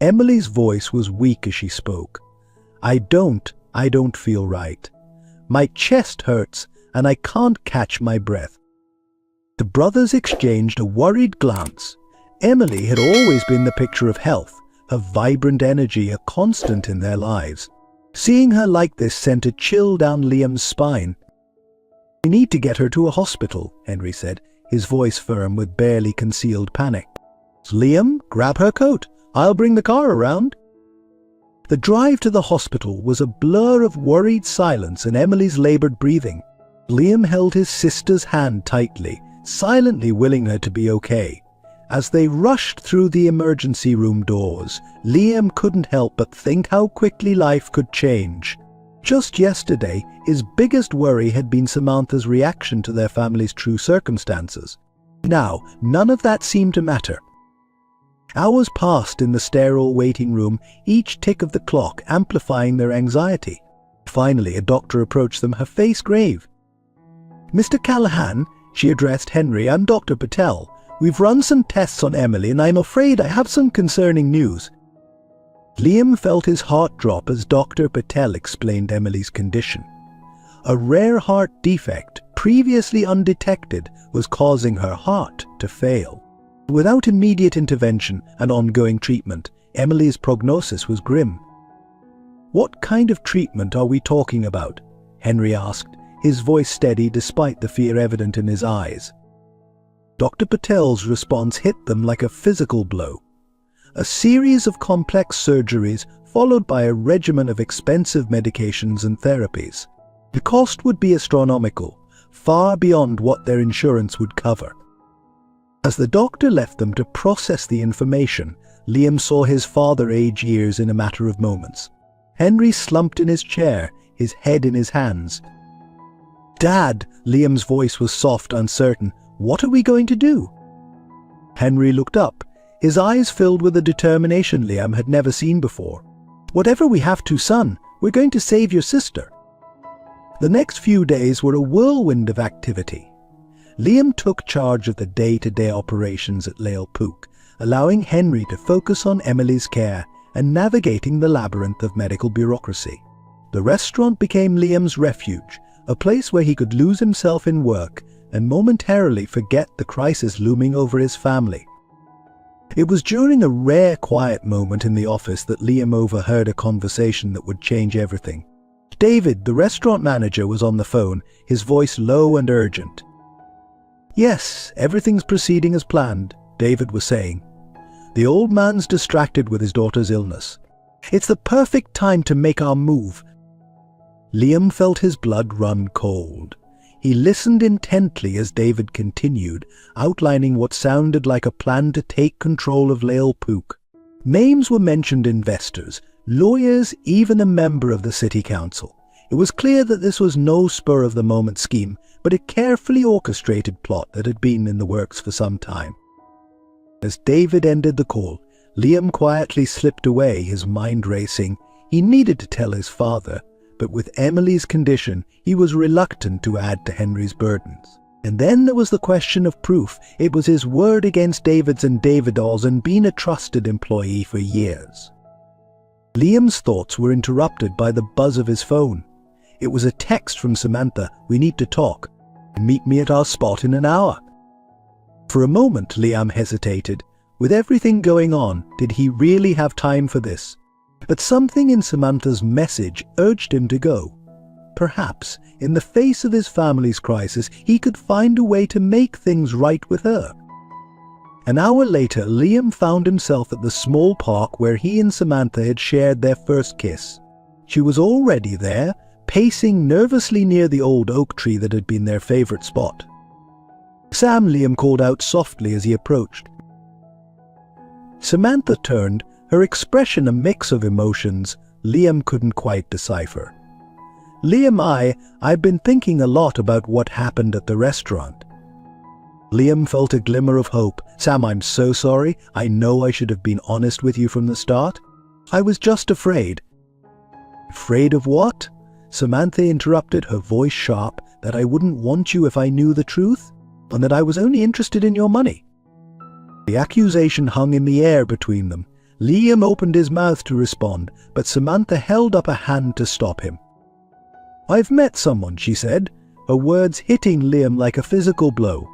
Emily's voice was weak as she spoke. I don't feel right. My chest hurts and I can't catch my breath." The brothers exchanged a worried glance. Emily had always been the picture of health, her vibrant energy a constant in their lives. Seeing her like this sent a chill down Liam's spine. "We need to get her to a hospital," Henry said, his voice firm with barely concealed panic. "Liam, grab her coat. I'll bring the car around." The drive to the hospital was a blur of worried silence and Emily's laboured breathing. Liam held his sister's hand tightly, silently willing her to be okay. As they rushed through the emergency room doors, Liam couldn't help but think how quickly life could change. Just yesterday, his biggest worry had been Samantha's reaction to their family's true circumstances. Now, none of that seemed to matter. Hours passed in the sterile waiting room, each tick of the clock amplifying their anxiety. Finally, a doctor approached them, her face grave. "Mr. Callahan," she addressed Henry, "I'm Dr. Patel. We've run some tests on Emily and I'm afraid I have some concerning news." Liam felt his heart drop as Dr. Patel explained Emily's condition. A rare heart defect, previously undetected, was causing her heart to fail. Without immediate intervention and ongoing treatment, Emily's prognosis was grim. "What kind of treatment are we talking about?" Henry asked, his voice steady despite the fear evident in his eyes. Dr. Patel's response hit them like a physical blow. A series of complex surgeries followed by a regimen of expensive medications and therapies. The cost would be astronomical, far beyond what their insurance would cover. As the doctor left them to process the information, Liam saw his father age years in a matter of moments. Henry slumped in his chair, his head in his hands. "Dad," Liam's voice was soft, uncertain, "what are we going to do?" Henry looked up, his eyes filled with a determination Liam had never seen before. "Whatever we have to, son, we're going to save your sister." The next few days were a whirlwind of activity. Liam took charge of the day-to-day operations at Lale Pook, allowing Henry to focus on Emily's care and navigating the labyrinth of medical bureaucracy. The restaurant became Liam's refuge, a place where he could lose himself in work and momentarily forget the crisis looming over his family. It was during a rare quiet moment in the office that Liam overheard a conversation that would change everything. David, the restaurant manager, was on the phone, his voice low and urgent. "Yes, everything's proceeding as planned," David was saying. "The old man's distracted with his daughter's illness. It's the perfect time to make our move." Liam felt his blood run cold. He listened intently as David continued, outlining what sounded like a plan to take control of Lale Pook. Names were mentioned: investors, lawyers, even a member of the city council. It was clear that this was no spur-of-the-moment scheme, but a carefully orchestrated plot that had been in the works for some time. As David ended the call, Liam quietly slipped away, his mind racing. He needed to tell his father, but with Emily's condition, he was reluctant to add to Henry's burdens. And then there was the question of proof. It was his word against David's and David's and been a trusted employee for years. Liam's thoughts were interrupted by the buzz of his phone. It was a text from Samantha. "We need to talk. Meet me at our spot in an hour." For a moment, Liam hesitated. With everything going on, did he really have time for this? But something in Samantha's message urged him to go. Perhaps, in the face of his family's crisis, he could find a way to make things right with her. An hour later, Liam found himself at the small park where he and Samantha had shared their first kiss. She was already there, pacing nervously near the old oak tree that had been their favorite spot. "Sam," Liam called out softly as he approached. Samantha turned, her expression a mix of emotions Liam couldn't quite decipher. "Liam, I've been thinking a lot about what happened at the restaurant." Liam felt a glimmer of hope. "Sam, I'm so sorry. I know I should have been honest with you from the start. I was just afraid." "Afraid of what?" Samantha interrupted, her voice sharp. "That I wouldn't want you if I knew the truth? And that I was only interested in your money?" The accusation hung in the air between them. Liam opened his mouth to respond, but Samantha held up a hand to stop him. "I've met someone," she said, her words hitting Liam like a physical blow.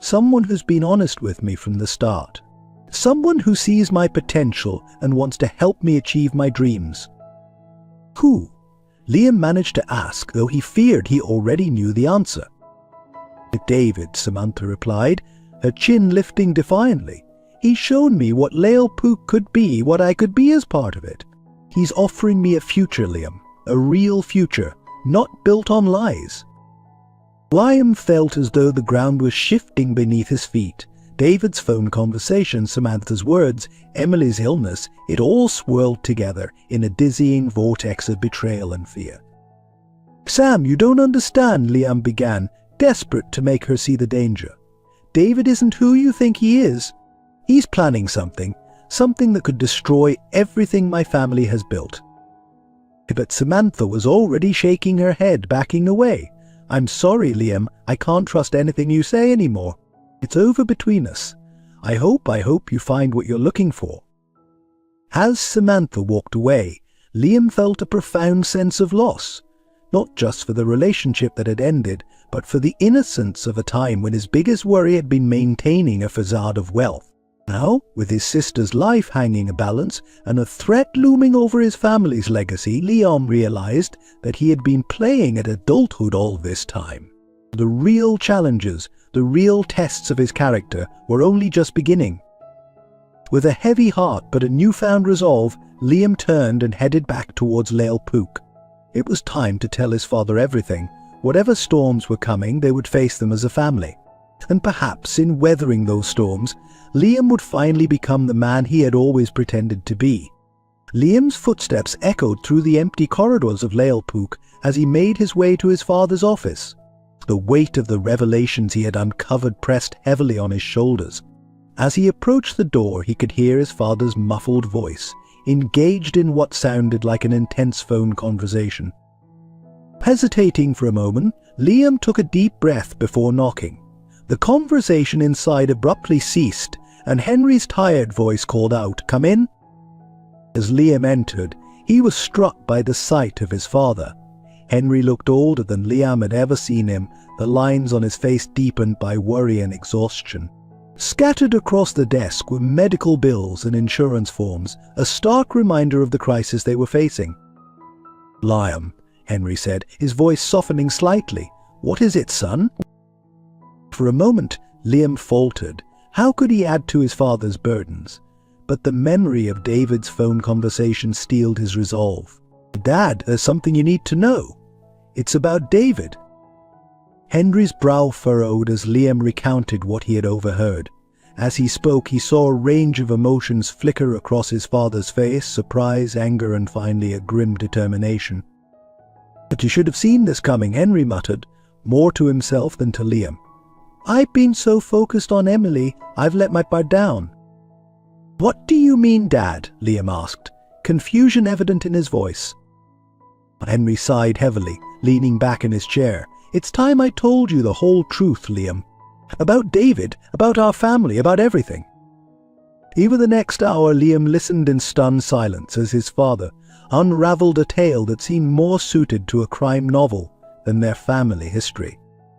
"Someone who's been honest with me from the start. Someone who sees my potential and wants to help me achieve my dreams." "Who?" Liam managed to ask, though he feared he already knew the answer. "David," Samantha replied, her chin lifting defiantly. "He's shown me what Lael Pook could be, what I could be as part of it. He's offering me a future, Liam, a real future, not built on lies." Liam felt as though the ground was shifting beneath his feet. David's phone conversation, Samantha's words, Emily's illness, it all swirled together in a dizzying vortex of betrayal and fear. "Sam, you don't understand," Liam began, desperate to make her see the danger. "David isn't who you think he is. He's planning something that could destroy everything my family has built." But Samantha was already shaking her head, backing away. "I'm sorry, Liam, I can't trust anything you say anymore. It's over between us. I hope you find what you're looking for." As Samantha walked away, Liam felt a profound sense of loss, not just for the relationship that had ended, but for the innocence of a time when his biggest worry had been maintaining a facade of wealth. Now, with his sister's life hanging a balance and a threat looming over his family's legacy, Liam realized that he had been playing at adulthood all this time. The real challenges, the real tests of his character were only just beginning. With a heavy heart but a newfound resolve, Liam turned and headed back towards Lael Pook. It was time to tell his father everything. Whatever storms were coming, they would face them as a family. And perhaps in weathering those storms, Liam would finally become the man he had always pretended to be. Liam's footsteps echoed through the empty corridors of Lael Pook as he made his way to his father's office. The weight of the revelations he had uncovered pressed heavily on his shoulders. As he approached the door, he could hear his father's muffled voice, engaged in what sounded like an intense phone conversation. Hesitating for a moment, Liam took a deep breath before knocking. The conversation inside abruptly ceased, and Henry's tired voice called out, "Come in." As Liam entered, he was struck by the sight of his father. Henry looked older than Liam had ever seen him, the lines on his face deepened by worry and exhaustion. Scattered across the desk were medical bills and insurance forms, a stark reminder of the crisis they were facing. "Liam," Henry said, his voice softening slightly. "What is it, son?" For a moment, Liam faltered. How could he add to his father's burdens? But the memory of David's phone conversation steeled his resolve. "Dad, there's something you need to know. It's about David." Henry's brow furrowed as Liam recounted what he had overheard. As he spoke, he saw a range of emotions flicker across his father's face: surprise, anger, and finally a grim determination. "But you should have seen this coming," Henry muttered, more to himself than to Liam. "I've been so focused on Emily, I've let my guard down." "What do you mean, Dad?" Liam asked, confusion evident in his voice. Henry sighed heavily, leaning back in his chair. "It's time I told you the whole truth, Liam. About David, about our family, about everything." Over the next hour, Liam listened in stunned silence as his father unraveled a tale that seemed more suited to a crime novel than their family history.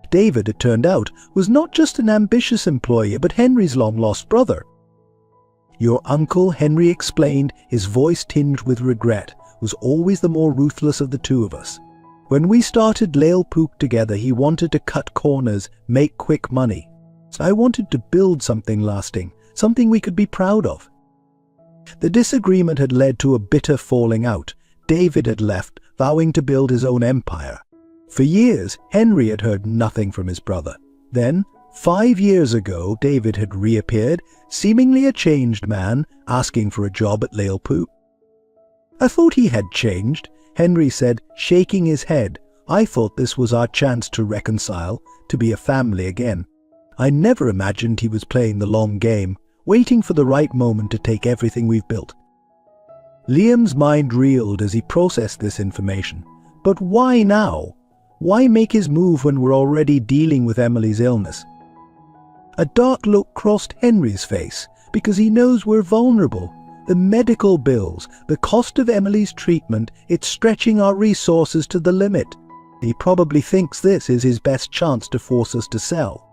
David, it turned out, was not just an ambitious employee, but Henry's long-lost brother. "Your uncle," Henry explained, his voice tinged with regret, "was always the more ruthless of the two of us. When we started Lael Pook together, he wanted to cut corners, make quick money. I wanted to build something lasting, something we could be proud of." The disagreement had led to a bitter falling out. David had left, vowing to build his own empire. For years, Henry had heard nothing from his brother. Then, 5 years ago, David had reappeared, seemingly a changed man, asking for a job at Lale Pook. "I thought he had changed," Henry said, shaking his head. "I thought this was our chance to reconcile, to be a family again. I never imagined he was playing the long game, waiting for the right moment to take everything we've built." Liam's mind reeled as he processed this information. But why now? Why make his move when we're already dealing with Emily's illness? A dark look crossed Henry's face, because he knows we're vulnerable. The medical bills, the cost of Emily's treatment, it's stretching our resources to the limit. He probably thinks this is his best chance to force us to sell.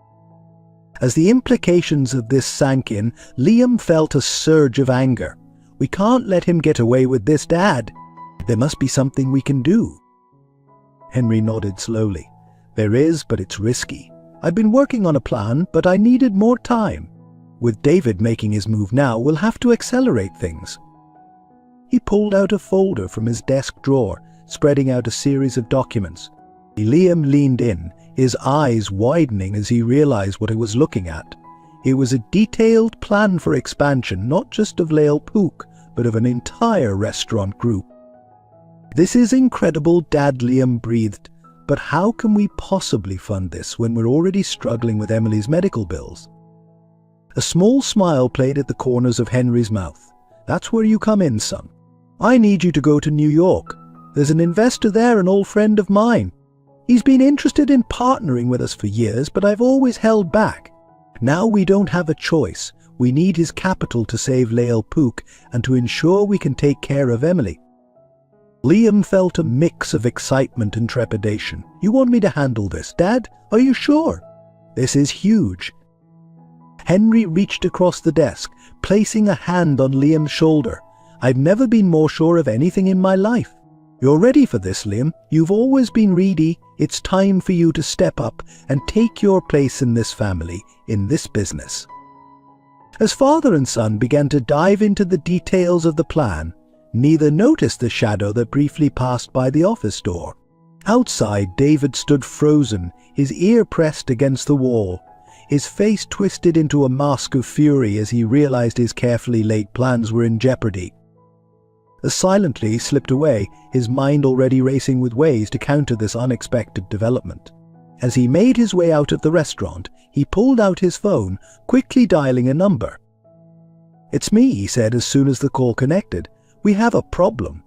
As the implications of this sank in, Liam felt a surge of anger. "We can't let him get away with this, Dad. There must be something we can do." Henry nodded slowly. "There is, but it's risky. I've been working on a plan, but I needed more time. With David making his move now, we'll have to accelerate things." He pulled out a folder from his desk drawer, spreading out a series of documents. Liam leaned in, his eyes widening as he realized what he was looking at. It was a detailed plan for expansion, not just of Lale Pook, but of an entire restaurant group. "This is incredible, Dad," Liam breathed. "But how can we possibly fund this when we're already struggling with Emily's medical bills?" A small smile played at the corners of Henry's mouth. "That's where you come in, son. I need you to go to New York. There's an investor there, an old friend of mine. He's been interested in partnering with us for years, but I've always held back. Now we don't have a choice. We need his capital to save Lale Pook and to ensure we can take care of Emily." Liam felt a mix of excitement and trepidation. "You want me to handle this, Dad? Are you sure? This is huge." Henry reached across the desk, placing a hand on Liam's shoulder. "I've never been more sure of anything in my life. You're ready for this, Liam. You've always been greedy. It's time for you to step up and take your place in this family, in this business." As father and son began to dive into the details of the plan, neither noticed the shadow that briefly passed by the office door. Outside, David stood frozen, his ear pressed against the wall. His face twisted into a mask of fury as he realized his carefully laid plans were in jeopardy. As silently he slipped away, his mind already racing with ways to counter this unexpected development. As he made his way out of the restaurant, he pulled out his phone, quickly dialing a number. "It's me," he said as soon as the call connected. "We have a problem.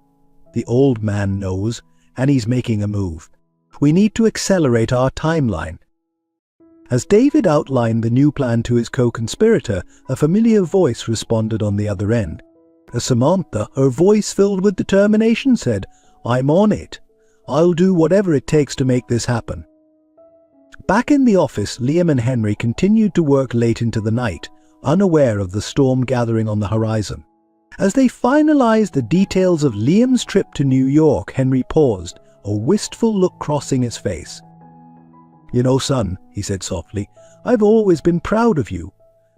The old man knows, and he's making a move. We need to accelerate our timeline." As David outlined the new plan to his co-conspirator, a familiar voice responded on the other end. Samantha, her voice filled with determination, said, "I'm on it. I'll do whatever it takes to make this happen." Back in the office, Liam and Henry continued to work late into the night, unaware of the storm gathering on the horizon. As they finalized the details of Liam's trip to New York, Henry paused, a wistful look crossing his face. "You know, son," he said softly, "I've always been proud of you.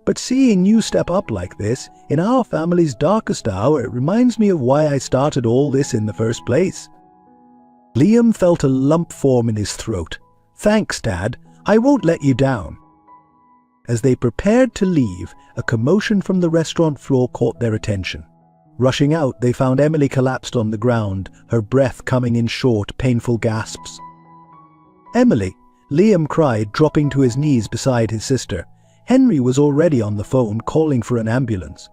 But seeing you step up like this, in our family's darkest hour, it reminds me of why I started all this in the first place." Liam felt a lump form in his throat. "Thanks, Dad. I won't let you down." As they prepared to leave, a commotion from the restaurant floor caught their attention. Rushing out, they found Emily collapsed on the ground, her breath coming in short, painful gasps. "Emily!" Liam cried, dropping to his knees beside his sister. Henry was already on the phone, calling for an ambulance.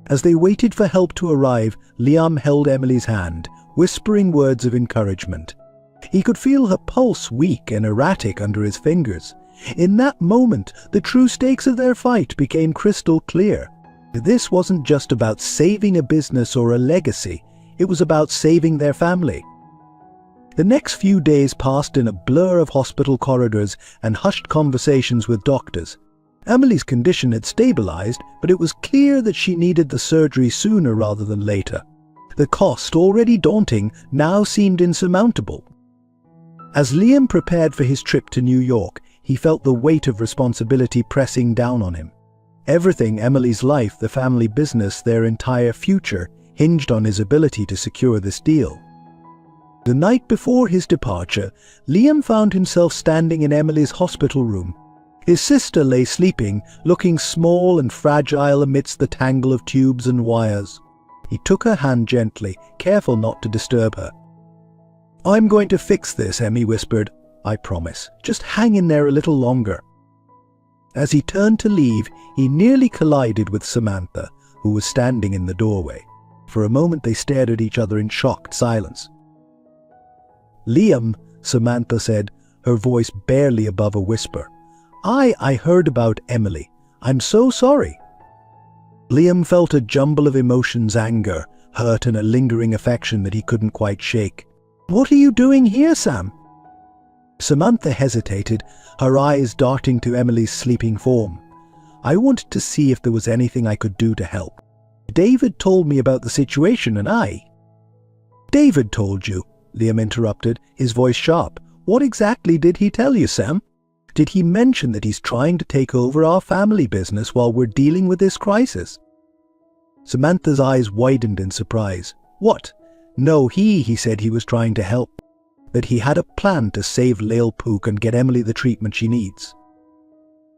As they waited for help to arrive, Liam held Emily's hand, whispering words of encouragement. He could feel her pulse weak and erratic under his fingers. In that moment, the true stakes of their fight became crystal clear. This wasn't just about saving a business or a legacy, it was about saving their family. The next few days passed in a blur of hospital corridors and hushed conversations with doctors. Emily's condition had stabilized, but it was clear that she needed the surgery sooner rather than later. The cost, already daunting, now seemed insurmountable. As Liam prepared for his trip to New York, he felt the weight of responsibility pressing down on him. Everything, Emily's life, the family business, their entire future, hinged on his ability to secure this deal. The night before his departure, Liam found himself standing in Emily's hospital room. His sister lay sleeping, looking small and fragile amidst the tangle of tubes and wires. He took her hand gently, careful not to disturb her. "I'm going to fix this," Emmy whispered. "I promise. Just hang in there a little longer." As he turned to leave, he nearly collided with Samantha, who was standing in the doorway. For a moment they stared at each other in shocked silence. "Liam," Samantha said, her voice barely above a whisper. I heard about Emily. I'm so sorry." Liam felt a jumble of emotions: anger, hurt, and a lingering affection that he couldn't quite shake. "What are you doing here, Sam?" Samantha hesitated, her eyes darting to Emily's sleeping form. "I wanted to see if there was anything I could do to help. David told me about the situation and I—" "David told you?" Liam interrupted, his voice sharp. "What exactly did he tell you, Sam? Did he mention that he's trying to take over our family business while we're dealing with this crisis?" Samantha's eyes widened in surprise. "What? No, he said he was trying to help. That he had a plan to save Lael Pook and get Emily the treatment she needs."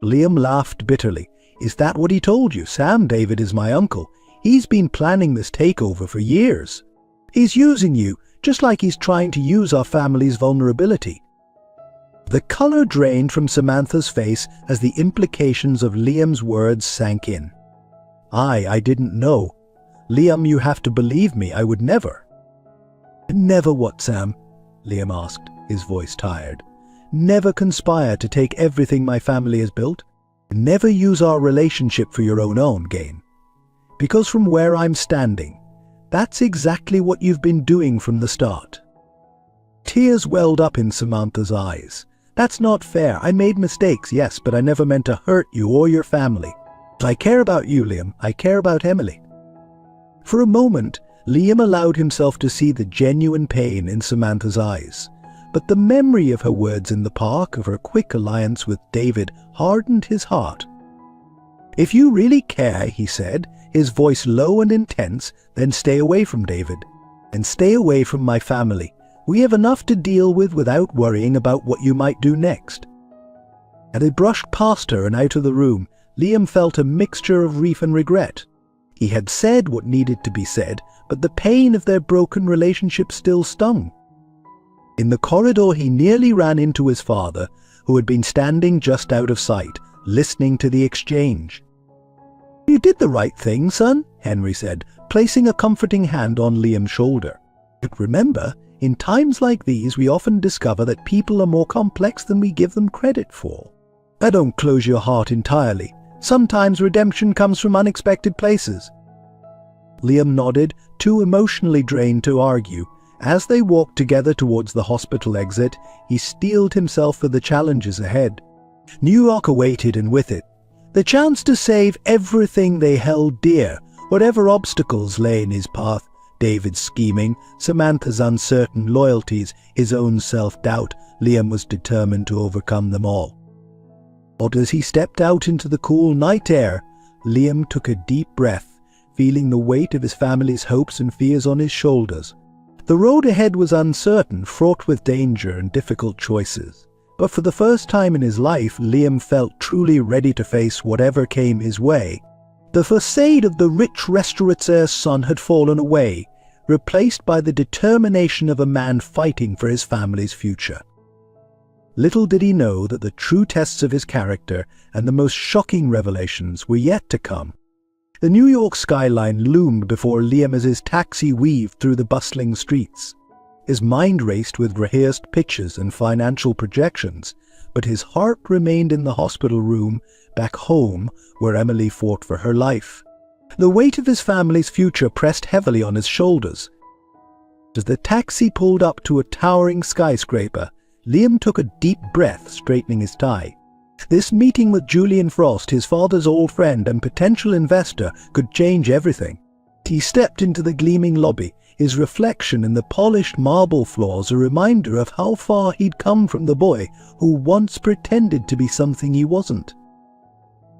Liam laughed bitterly. "Is that what he told you? Sam, David is my uncle. He's been planning this takeover for years. He's using you, just like he's trying to use our family's vulnerability." The colour drained from Samantha's face as the implications of Liam's words sank in. I didn't know. Liam, you have to believe me, I would never." "Never what, Sam?" Liam asked, his voice tired. "Never conspire to take everything my family has built? Never use our relationship for your own gain? Because from where I'm standing, that's exactly what you've been doing from the start." Tears welled up in Samantha's eyes. "That's not fair. I made mistakes, yes, but I never meant to hurt you or your family. I care about you, Liam. I care about Emily." For a moment, Liam allowed himself to see the genuine pain in Samantha's eyes. But the memory of her words in the park, of her quick alliance with David, hardened his heart. "If you really care," he said, his voice low and intense, "then stay away from David. And stay away from my family. We have enough to deal with without worrying about what you might do next." As he brushed past her and out of the room, Liam felt a mixture of grief and regret. He had said what needed to be said, but the pain of their broken relationship still stung. In the corridor he nearly ran into his father, who had been standing just out of sight, listening to the exchange. "You did the right thing, son," Henry said, placing a comforting hand on Liam's shoulder. "But remember, in times like these we often discover that people are more complex than we give them credit for. Don't close your heart entirely. Sometimes redemption comes from unexpected places." Liam nodded, too emotionally drained to argue. As they walked together towards the hospital exit, he steeled himself for the challenges ahead. New York awaited, and with it, the chance to save everything they held dear, whatever obstacles lay in his path. David's scheming, Samantha's uncertain loyalties, his own self-doubt, Liam was determined to overcome them all. But as he stepped out into the cool night air, Liam took a deep breath, feeling the weight of his family's hopes and fears on his shoulders. The road ahead was uncertain, fraught with danger and difficult choices. But for the first time in his life, Liam felt truly ready to face whatever came his way. The facade of the rich restaurateur's son had fallen away, replaced by the determination of a man fighting for his family's future. Little did he know that the true tests of his character and the most shocking revelations were yet to come. The New York skyline loomed before Liam as his taxi weaved through the bustling streets. His mind raced with rehearsed pitches and financial projections, but his heart remained in the hospital room, back home, where Emily fought for her life. The weight of his family's future pressed heavily on his shoulders. As the taxi pulled up to a towering skyscraper, Liam took a deep breath, straightening his tie. This meeting with Julian Frost, his father's old friend and potential investor, could change everything. He stepped into the gleaming lobby, his reflection in the polished marble floors a reminder of how far he'd come from the boy who once pretended to be something he wasn't.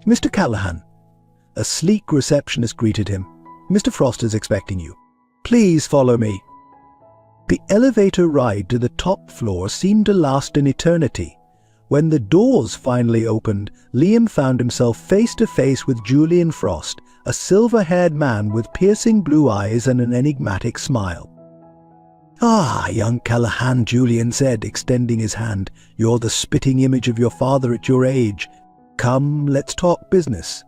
"Mr. Callahan." A sleek receptionist greeted him. "Mr. Frost is expecting you." Please follow me." The elevator ride to the top floor seemed to last an eternity. When the doors finally opened, Liam found himself face to face with Julian Frost, a silver-haired man with piercing blue eyes and an enigmatic smile. "Ah, young Callahan," Julian said, extending his hand. "You're the spitting image of your father at your age. Come, let's talk business."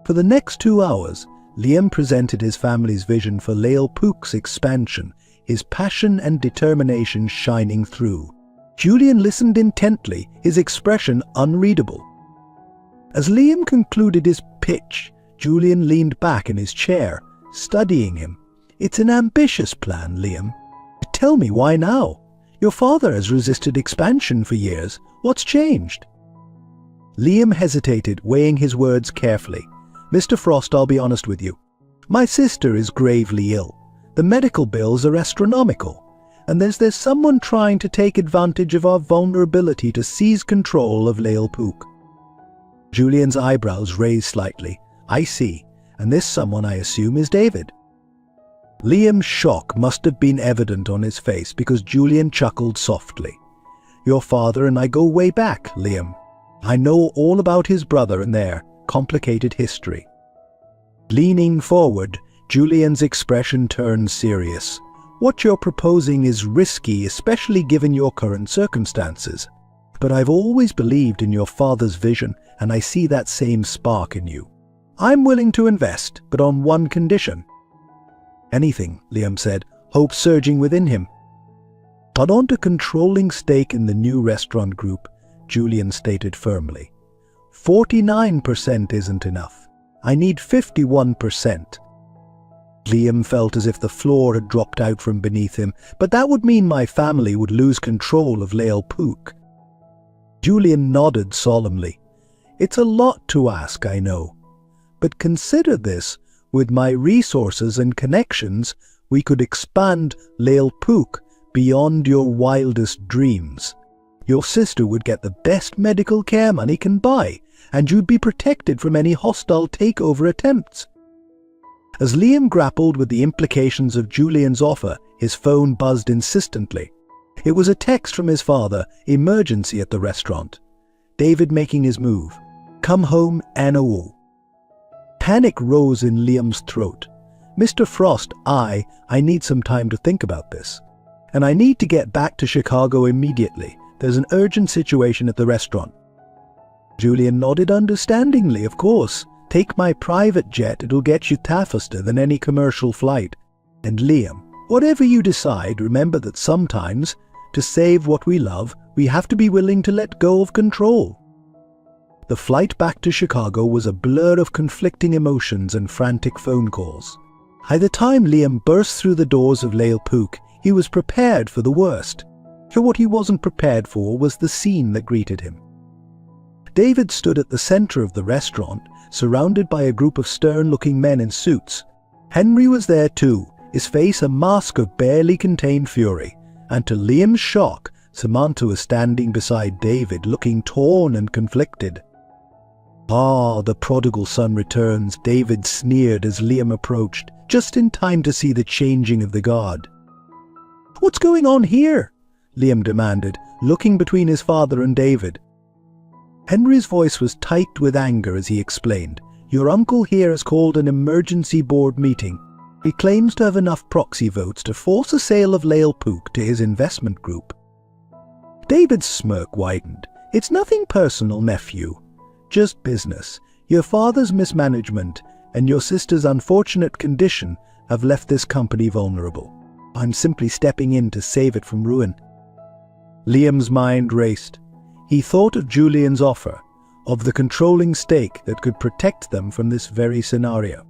For the next 2 hours, Liam presented his family's vision for Lael Pook's expansion, his passion and determination shining through. Julian listened intently, his expression unreadable. As Liam concluded his pitch, Julian leaned back in his chair, studying him. "It's an ambitious plan, Liam. Tell me, why now? Your father has resisted expansion for years. What's changed?" Liam hesitated, weighing his words carefully. "Mr. Frost, I'll be honest with you. My sister is gravely ill. The medical bills are astronomical. And there's someone trying to take advantage of our vulnerability to seize control of Lael Pook." Julian's eyebrows raised slightly. "I see. And this someone, I assume, is David." Liam's shock must have been evident on his face because Julian chuckled softly. "Your father and I go way back, Liam. I know all about his brother and their complicated history." Leaning forward, Julian's expression turned serious. "What you're proposing is risky, especially given your current circumstances. But I've always believed in your father's vision, and I see that same spark in you. I'm willing to invest, but on one condition." "Anything," Liam said, hope surging within him. "But on to controlling stake in the new restaurant group," Julian stated firmly. 49% isn't enough. I need 51%. Liam felt as if the floor had dropped out from beneath him, but that would mean my family would lose control of Lael Pook. Julian nodded solemnly. "It's a lot to ask, I know. But consider this, with my resources and connections, we could expand Lael Pook beyond your wildest dreams. Your sister would get the best medical care money can buy, and you'd be protected from any hostile takeover attempts." As Liam grappled with the implications of Julian's offer, his phone buzzed insistently. It was a text from his father, emergency at the restaurant. David making his move. Come home, NOO. Panic rose in Liam's throat. "Mr. Frost, I need some time to think about this. And I need to get back to Chicago immediately. There's an urgent situation at the restaurant." Julian nodded understandingly, "Of course. Take my private jet, it'll get you faster than any commercial flight. And Liam, whatever you decide, remember that sometimes, to save what we love, we have to be willing to let go of control." The flight back to Chicago was a blur of conflicting emotions and frantic phone calls. By the time Liam burst through the doors of Lael Pook, he was prepared for the worst. For what he wasn't prepared for was the scene that greeted him. David stood at the center of the restaurant, surrounded by a group of stern-looking men in suits. Henry was there too, his face a mask of barely contained fury, and to Liam's shock, Samantha was standing beside David, looking torn and conflicted. "Ah, the prodigal son returns," David sneered as Liam approached, just in time to see the changing of the guard. "What's going on here?" Liam demanded, looking between his father and David. Henry's voice was tight with anger as he explained, "Your uncle here has called an emergency board meeting. He claims to have enough proxy votes to force a sale of Lael Pook to his investment group." David's smirk widened. "It's nothing personal, nephew. Just business. Your father's mismanagement and your sister's unfortunate condition have left this company vulnerable. I'm simply stepping in to save it from ruin." Liam's mind raced. He thought of Julian's offer, of the controlling stake that could protect them from this very scenario.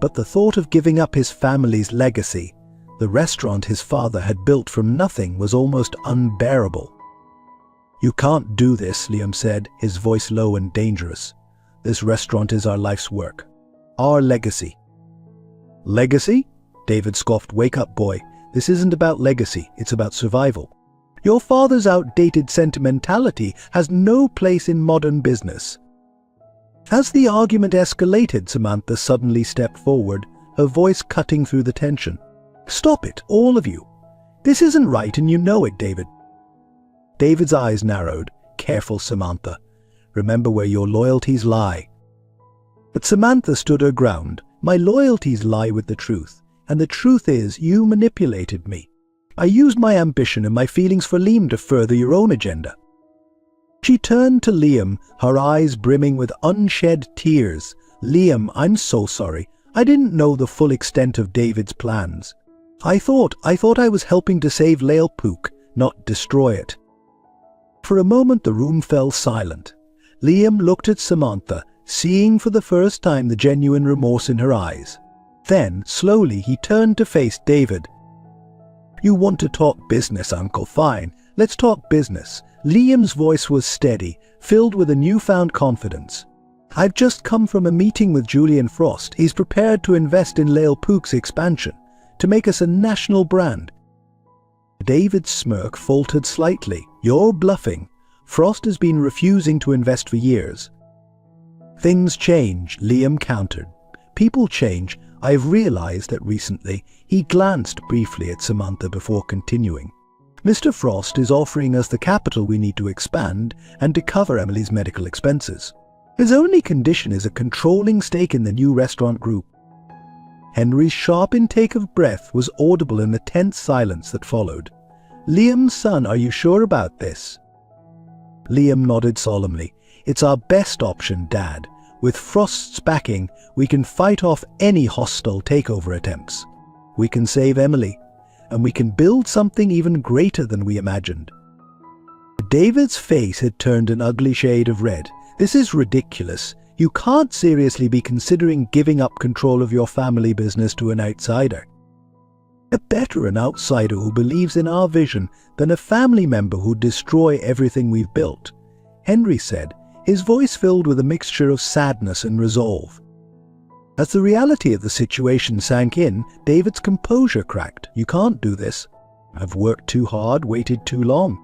But the thought of giving up his family's legacy, the restaurant his father had built from nothing, was almost unbearable. "You can't do this," Liam said, his voice low and dangerous. "This restaurant is our life's work. Our legacy." "Legacy?" David scoffed. "Wake up, boy. This isn't about legacy, it's about survival. Your father's outdated sentimentality has no place in modern business." As the argument escalated, Samantha suddenly stepped forward, her voice cutting through the tension. "Stop it, all of you. This isn't right and you know it, David." David's eyes narrowed. "Careful, Samantha. Remember where your loyalties lie." But Samantha stood her ground. "My loyalties lie with the truth, and the truth is you manipulated me. I used my ambition and my feelings for Liam to further your own agenda." She turned to Liam, her eyes brimming with unshed tears. "Liam, I'm so sorry. I didn't know the full extent of David's plans. I thought I was helping to save Lael Pook, not destroy it." For a moment the room fell silent. Liam looked at Samantha, seeing for the first time the genuine remorse in her eyes. Then, slowly, he turned to face David. "You want to talk business, Uncle? Fine, let's talk business." Liam's voice was steady, filled with a newfound confidence. "I've just come from a meeting with Julian Frost. He's prepared to invest in Lael Pook's expansion, to make us a national brand." David's smirk faltered slightly. "You're bluffing. Frost has been refusing to invest for years." "Things change," Liam countered. "People change. I've realized that recently." He glanced briefly at Samantha before continuing. "Mr. Frost is offering us the capital we need to expand and to cover Emily's medical expenses. His only condition is a controlling stake in the new restaurant group." Henry's sharp intake of breath was audible in the tense silence that followed. "Liam's son, are you sure about this?" Liam nodded solemnly. "It's our best option, Dad. With Frost's backing, we can fight off any hostile takeover attempts. We can save Emily, and we can build something even greater than we imagined." David's face had turned an ugly shade of red. "This is ridiculous. You can't seriously be considering giving up control of your family business to an outsider." "Better an outsider who believes in our vision than a family member who'd destroy everything we've built," Henry said, his voice filled with a mixture of sadness and resolve. As the reality of the situation sank in, David's composure cracked. "You can't do this. I've worked too hard, waited too long."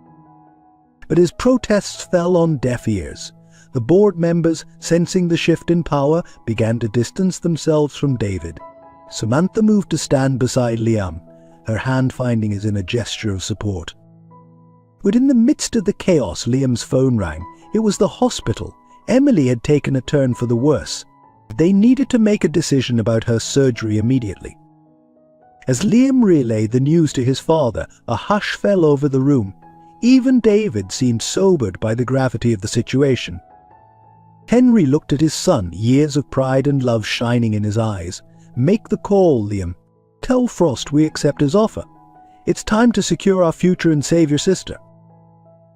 But his protests fell on deaf ears. The board members, sensing the shift in power, began to distance themselves from David. Samantha moved to stand beside Liam, her hand finding his in a gesture of support. But in the midst of the chaos, Liam's phone rang. It was the hospital. Emily had taken a turn for the worse. They needed to make a decision about her surgery immediately. As Liam relayed the news to his father, a hush fell over the room. Even David seemed sobered by the gravity of the situation. Henry looked at his son, years of pride and love shining in his eyes. "Make the call, Liam. Tell Frost we accept his offer. It's time to secure our future and save your sister."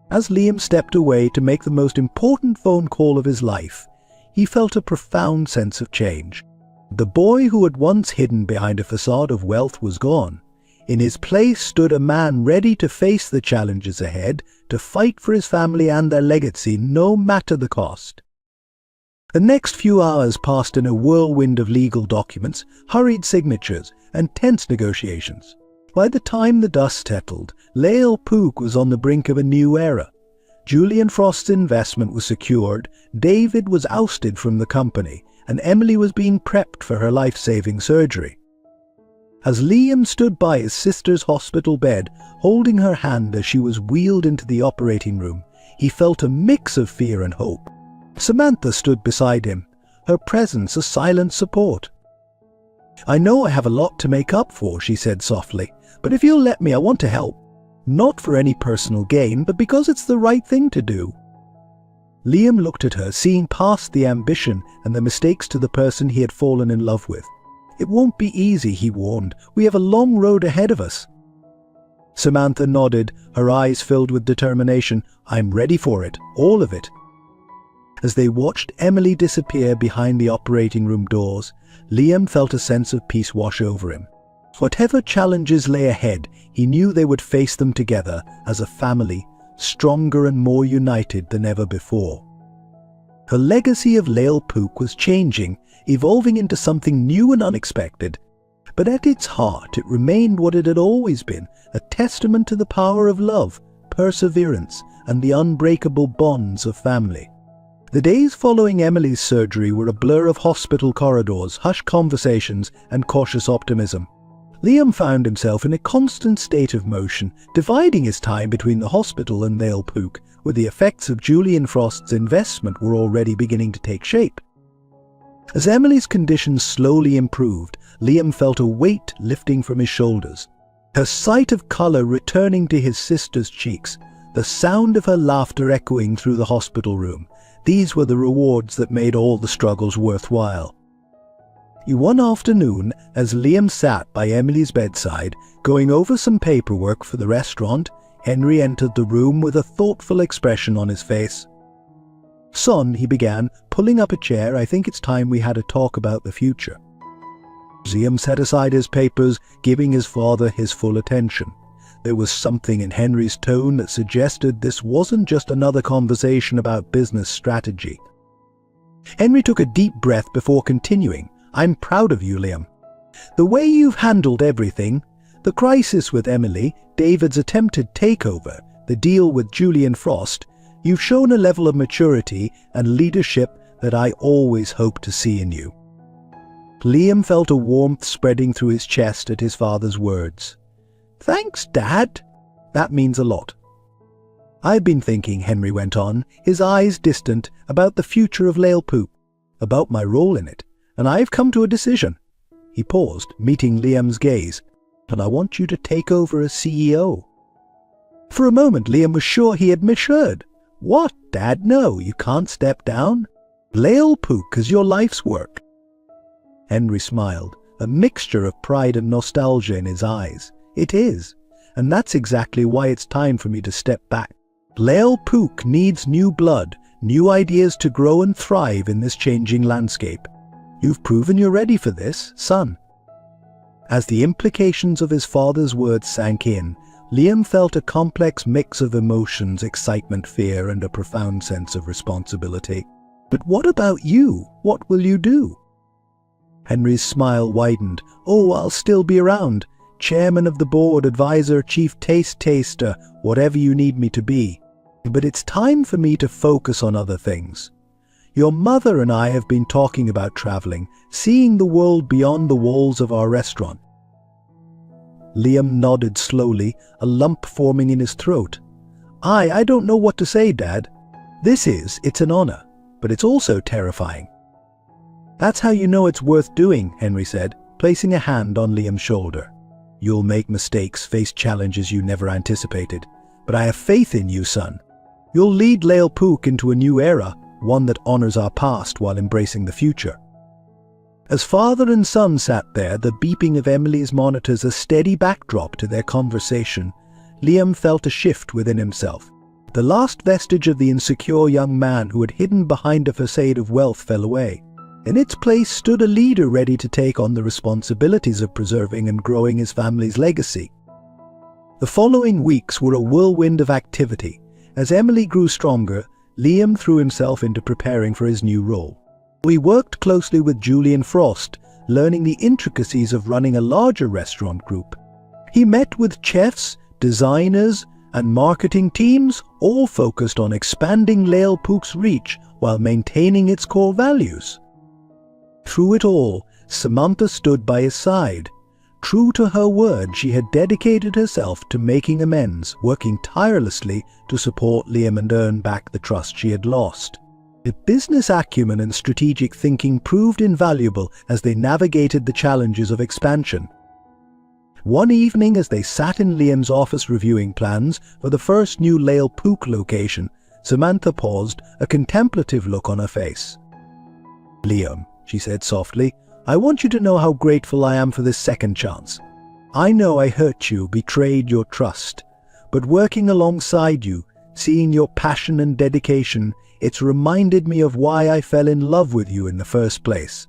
As Liam stepped away to make the most important phone call of his life, he felt a profound sense of change. The boy who had once hidden behind a facade of wealth was gone. In his place stood a man ready to face the challenges ahead, to fight for his family and their legacy, no matter the cost. The next few hours passed in a whirlwind of legal documents, hurried signatures, and tense negotiations. By the time the dust settled, Lael Pook was on the brink of a new era. Julian Frost's investment was secured, David was ousted from the company, and Emily was being prepped for her life-saving surgery. As Liam stood by his sister's hospital bed, holding her hand as she was wheeled into the operating room, he felt a mix of fear and hope. Samantha stood beside him, her presence a silent support. "I know I have a lot to make up for," she said softly, "but if you'll let me, I want to help. Not for any personal gain, but because it's the right thing to do." Liam looked at her, seeing past the ambition and the mistakes to the person he had fallen in love with. "It won't be easy," he warned. "We have a long road ahead of us." Samantha nodded, her eyes filled with determination. "I'm ready for it, all of it." As they watched Emily disappear behind the operating room doors, Liam felt a sense of peace wash over him. Whatever challenges lay ahead, he knew they would face them together as a family, stronger and more united than ever before. The legacy of Lael Pook was changing, evolving into something new and unexpected. But at its heart, it remained what it had always been, a testament to the power of love, perseverance, and the unbreakable bonds of family. The days following Emily's surgery were a blur of hospital corridors, hushed conversations, and cautious optimism. Liam found himself in a constant state of motion, dividing his time between the hospital and Vale Pook, where the effects of Julian Frost's investment were already beginning to take shape. As Emily's conditions slowly improved, Liam felt a weight lifting from his shoulders. Her sight of colour returning to his sister's cheeks, the sound of her laughter echoing through the hospital room, these were the rewards that made all the struggles worthwhile. One afternoon, as Liam sat by Emily's bedside, going over some paperwork for the restaurant, Henry entered the room with a thoughtful expression on his face. "Son," he began, pulling up a chair, "I think it's time we had a talk about the future." Liam set aside his papers, giving his father his full attention. There was something in Henry's tone that suggested this wasn't just another conversation about business strategy. Henry took a deep breath before continuing. "I'm proud of you, Liam. The way you've handled everything, the crisis with Emily, David's attempted takeover, the deal with Julian Frost, you've shown a level of maturity and leadership that I always hoped to see in you." Liam felt a warmth spreading through his chest at his father's words. "Thanks, Dad. That means a lot." "I've been thinking," Henry went on, his eyes distant, "about the future of Vale Pook, about my role in it, and I've come to a decision." He paused, meeting Liam's gaze. "And I want you to take over as CEO." For a moment, Liam was sure he had misheard. "What, Dad? No, you can't step down. Vale Pook is your life's work." Henry smiled, a mixture of pride and nostalgia in his eyes. "It is, and that's exactly why it's time for me to step back. Vale Pook needs new blood, new ideas to grow and thrive in this changing landscape. You've proven you're ready for this, son." As the implications of his father's words sank in, Liam felt a complex mix of emotions, excitement, fear, and a profound sense of responsibility. "But what about you? What will you do?" Henry's smile widened. "Oh, I'll still be around. Chairman of the board, advisor, chief taster, whatever you need me to be. But it's time for me to focus on other things. Your mother and I have been talking about traveling, seeing the world beyond the walls of our restaurant." Liam nodded slowly, a lump forming in his throat. I don't know what to say, Dad. It's an honor, but it's also terrifying." "That's how you know it's worth doing," Henry said, placing a hand on Liam's shoulder. "You'll make mistakes, face challenges you never anticipated, but I have faith in you, son. You'll lead Vale Pook into a new era, one that honors our past while embracing the future." As father and son sat there, the beeping of Emily's monitors a steady backdrop to their conversation, Liam felt a shift within himself. The last vestige of the insecure young man who had hidden behind a facade of wealth fell away. In its place stood a leader ready to take on the responsibilities of preserving and growing his family's legacy. The following weeks were a whirlwind of activity. As Emily grew stronger, Liam threw himself into preparing for his new role. He worked closely with Julian Frost, learning the intricacies of running a larger restaurant group. He met with chefs, designers, and marketing teams, all focused on expanding Vale Pook's reach while maintaining its core values. Through it all, Samantha stood by his side. True to her word, she had dedicated herself to making amends, working tirelessly to support Liam and earn back the trust she had lost. The business acumen and strategic thinking proved invaluable as they navigated the challenges of expansion. One evening, as they sat in Liam's office reviewing plans for the first new Vale Pook location, Samantha paused, a contemplative look on her face. "Liam," she said softly, "I want you to know how grateful I am for this second chance. I know I hurt you, betrayed your trust, but working alongside you, seeing your passion and dedication, it's reminded me of why I fell in love with you in the first place."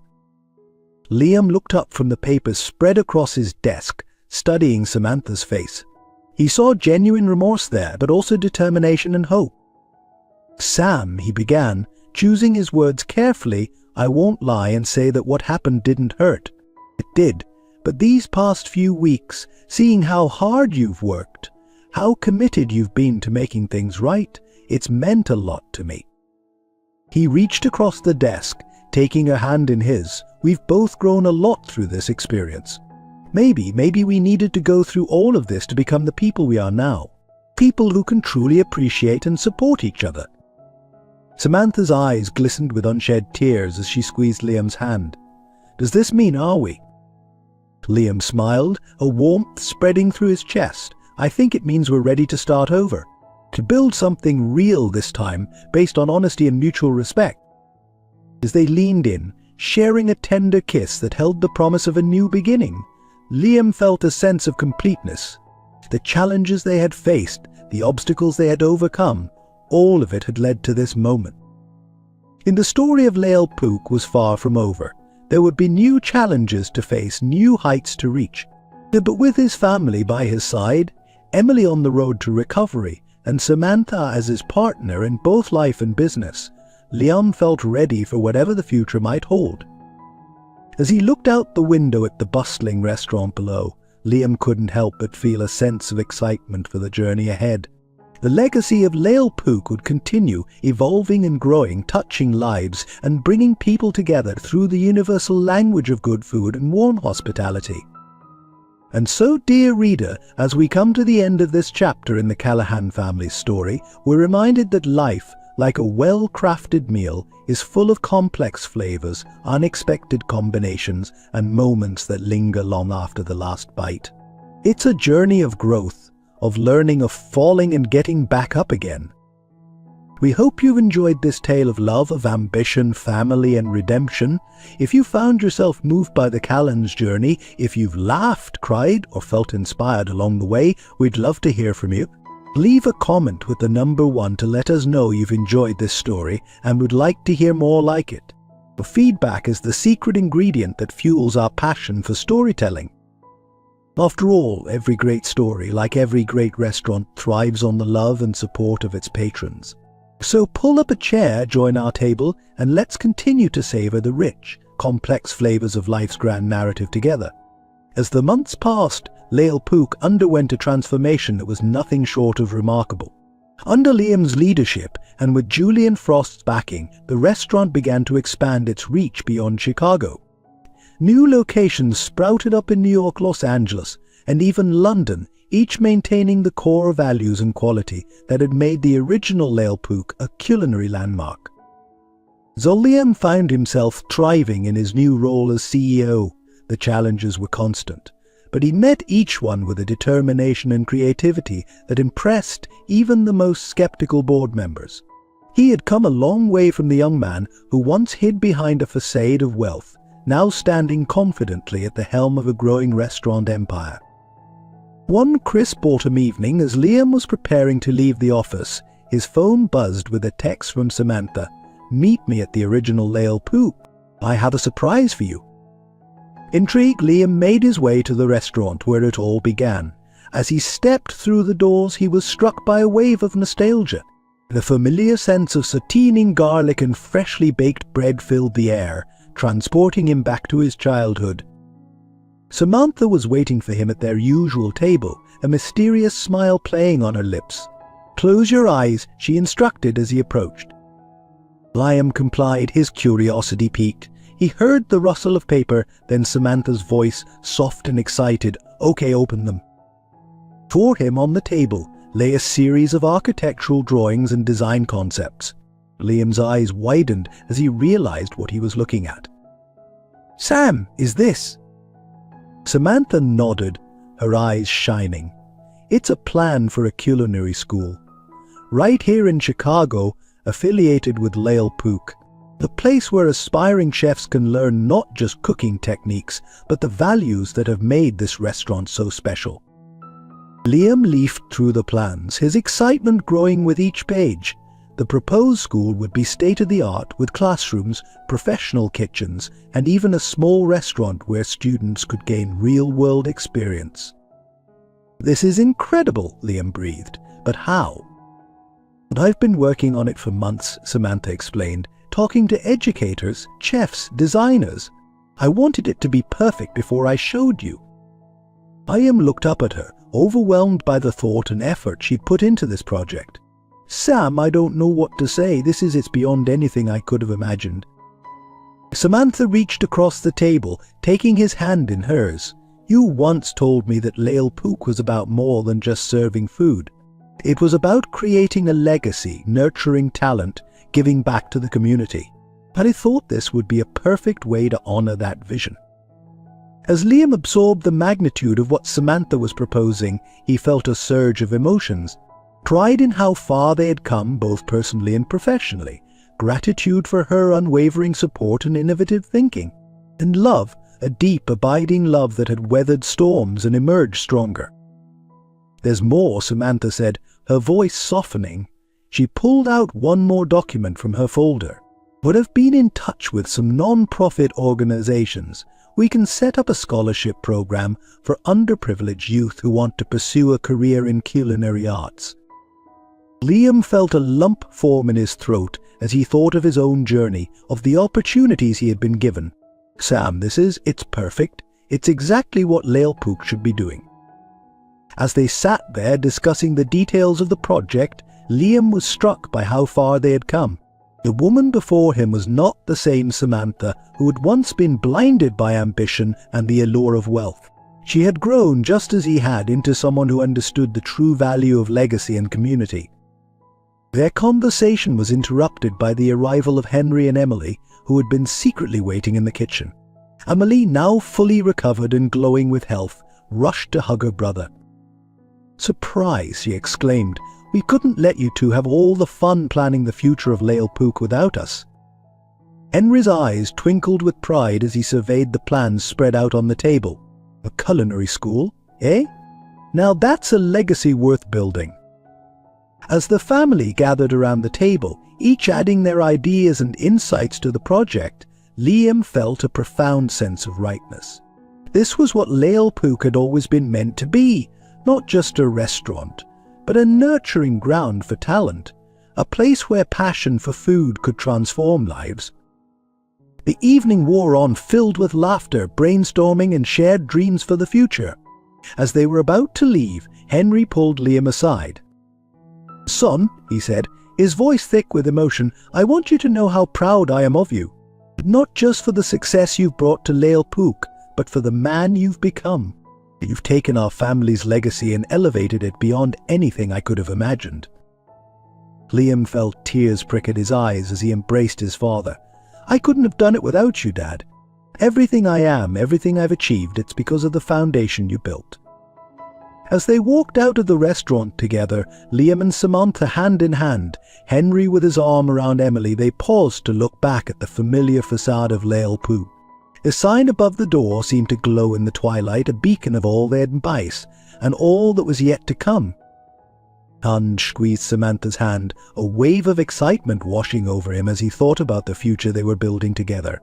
Liam looked up from the papers spread across his desk, studying Samantha's face. He saw genuine remorse there, but also determination and hope. "Sam," he began, choosing his words carefully, "I won't lie and say that what happened didn't hurt. It did. But these past few weeks, seeing how hard you've worked, how committed you've been to making things right, it's meant a lot to me." He reached across the desk, taking her hand in his. We've both grown a lot through this experience. Maybe we needed to go through all of this to become the people we are now. People who can truly appreciate and support each other. Samantha's eyes glistened with unshed tears as she squeezed Liam's hand. Does this mean are we? Liam smiled, a warmth spreading through his chest. I think it means we're ready to start over. To build something real this time, based on honesty and mutual respect. As they leaned in, sharing a tender kiss that held the promise of a new beginning, Liam felt a sense of completeness. The challenges they had faced, the obstacles they had overcome, all of it had led to this moment. In the story of Lael Pook was far from over. There would be new challenges to face, new heights to reach. But with his family by his side, Emily on the road to recovery, and Samantha as his partner in both life and business, Liam felt ready for whatever the future might hold. As he looked out the window at the bustling restaurant below, Liam couldn't help but feel a sense of excitement for the journey ahead. The legacy of Lael Pook would continue, evolving and growing, touching lives and bringing people together through the universal language of good food and warm hospitality. And so, dear reader, as we come to the end of this chapter in the Callahan family's story, we're reminded that life, like a well-crafted meal, is full of complex flavors, unexpected combinations, and moments that linger long after the last bite. It's a journey of growth, of learning, of falling and getting back up again. We hope you've enjoyed this tale of love, of ambition, family and redemption. If you found yourself moved by the Callan's journey, if you've laughed, cried or felt inspired along the way, we'd love to hear from you. Leave a comment with the number 1 to let us know you've enjoyed this story and would like to hear more like it. Your feedback is the secret ingredient that fuels our passion for storytelling. After all, every great story, like every great restaurant, thrives on the love and support of its patrons. So pull up a chair, join our table, and let's continue to savor the rich, complex flavors of life's grand narrative together. As the months passed, Lael Pook underwent a transformation that was nothing short of remarkable. Under Liam's leadership, and with Julian Frost's backing, the restaurant began to expand its reach beyond Chicago. New locations sprouted up in New York, Los Angeles, and even London, each maintaining the core values and quality that had made the original Lael Pook a culinary landmark. Liam found himself thriving in his new role as CEO. The challenges were constant, but he met each one with a determination and creativity that impressed even the most skeptical board members. He had come a long way from the young man who once hid behind a facade of wealth, now standing confidently at the helm of a growing restaurant empire. One crisp autumn evening, as Liam was preparing to leave the office, his phone buzzed with a text from Samantha. "Meet me at the original Lael Pook. I have a surprise for you." Intrigued, Liam made his way to the restaurant where it all began. As he stepped through the doors, he was struck by a wave of nostalgia. The familiar sense of satining garlic and freshly baked bread filled the air, transporting him back to his childhood. Samantha was waiting for him at their usual table, a mysterious smile playing on her lips. "Close your eyes," she instructed as he approached. Liam complied, his curiosity piqued. He heard the rustle of paper, then Samantha's voice, soft and excited. "Okay, open them." For him on the table lay a series of architectural drawings and design concepts. Liam's eyes widened as he realized what he was looking at. "Sam, is this?" Samantha nodded, her eyes shining. "It's a plan for a culinary school. Right here in Chicago, affiliated with Lael Pook. The place where aspiring chefs can learn not just cooking techniques, but the values that have made this restaurant so special." Liam leafed through the plans, his excitement growing with each page. The proposed school would be state-of-the-art with classrooms, professional kitchens, and even a small restaurant where students could gain real-world experience. "This is incredible," Liam breathed. "But how?" "I've been working on it for months," Samantha explained, "talking to educators, chefs, designers. I wanted it to be perfect before I showed you." Liam looked up at her, overwhelmed by the thought and effort she'd put into this project. Sam, I don't know what to say. It's beyond anything I could have imagined. Samantha reached across the table, taking his hand in hers. You once told me that Lale Pook was about more than just serving food. It was about creating a legacy, nurturing talent, giving back to the community. And I thought this would be a perfect way to honor that vision. As Liam absorbed the magnitude of what Samantha was proposing, he felt a surge of emotions. Pride in how far they had come, both personally and professionally. Gratitude for her unwavering support and innovative thinking. And love, a deep, abiding love that had weathered storms and emerged stronger. There's more, Samantha said, her voice softening. She pulled out one more document from her folder. But I've been in touch with some non-profit organizations. We can set up a scholarship program for underprivileged youth who want to pursue a career in culinary arts. Liam felt a lump form in his throat as he thought of his own journey, of the opportunities he had been given. Sam, it's perfect. It's exactly what Lale Pook should be doing. As they sat there discussing the details of the project, Liam was struck by how far they had come. The woman before him was not the same Samantha who had once been blinded by ambition and the allure of wealth. She had grown just as he had into someone who understood the true value of legacy and community. Their conversation was interrupted by the arrival of Henry and Emily, who had been secretly waiting in the kitchen. Emily, now fully recovered and glowing with health, rushed to hug her brother. "Surprise," she exclaimed. "We couldn't let you two have all the fun planning the future of Lale Pook without us." Henry's eyes twinkled with pride as he surveyed the plans spread out on the table. A culinary school, eh? Now that's a legacy worth building. As the family gathered around the table, each adding their ideas and insights to the project, Liam felt a profound sense of rightness. This was what Lale Pook had always been meant to be, not just a restaurant, but a nurturing ground for talent, a place where passion for food could transform lives. The evening wore on, filled with laughter, brainstorming, and shared dreams for the future. As they were about to leave, Henry pulled Liam aside. "Son," he said, his voice thick with emotion, "I want you to know how proud I am of you. Not just for the success you've brought to Lale Pook, but for the man you've become. You've taken our family's legacy and elevated it beyond anything I could have imagined." Liam felt tears prick at his eyes as he embraced his father. "I couldn't have done it without you, Dad. Everything I am, everything I've achieved, it's because of the foundation you built." As they walked out of the restaurant together, Liam and Samantha hand in hand, Henry with his arm around Emily, they paused to look back at the familiar facade of Lale Pook. A sign above the door seemed to glow in the twilight, a beacon of all they'd embraced, and all that was yet to come. Hunch squeezed Samantha's hand, a wave of excitement washing over him as he thought about the future they were building together.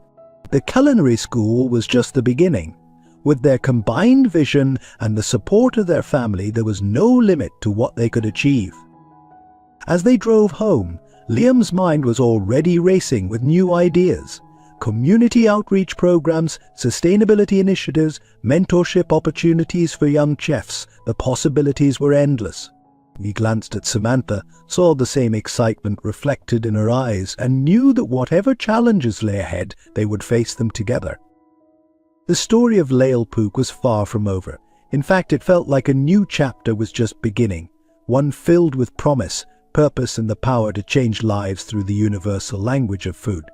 The culinary school was just the beginning. With their combined vision and the support of their family, there was no limit to what they could achieve. As they drove home, Liam's mind was already racing with new ideas. Community outreach programs, sustainability initiatives, mentorship opportunities for young chefs, the possibilities were endless. He glanced at Samantha, saw the same excitement reflected in her eyes, and knew that whatever challenges lay ahead, they would face them together. The story of Lale Pook was far from over. In fact, it felt like a new chapter was just beginning, one filled with promise, purpose, and the power to change lives through the universal language of food.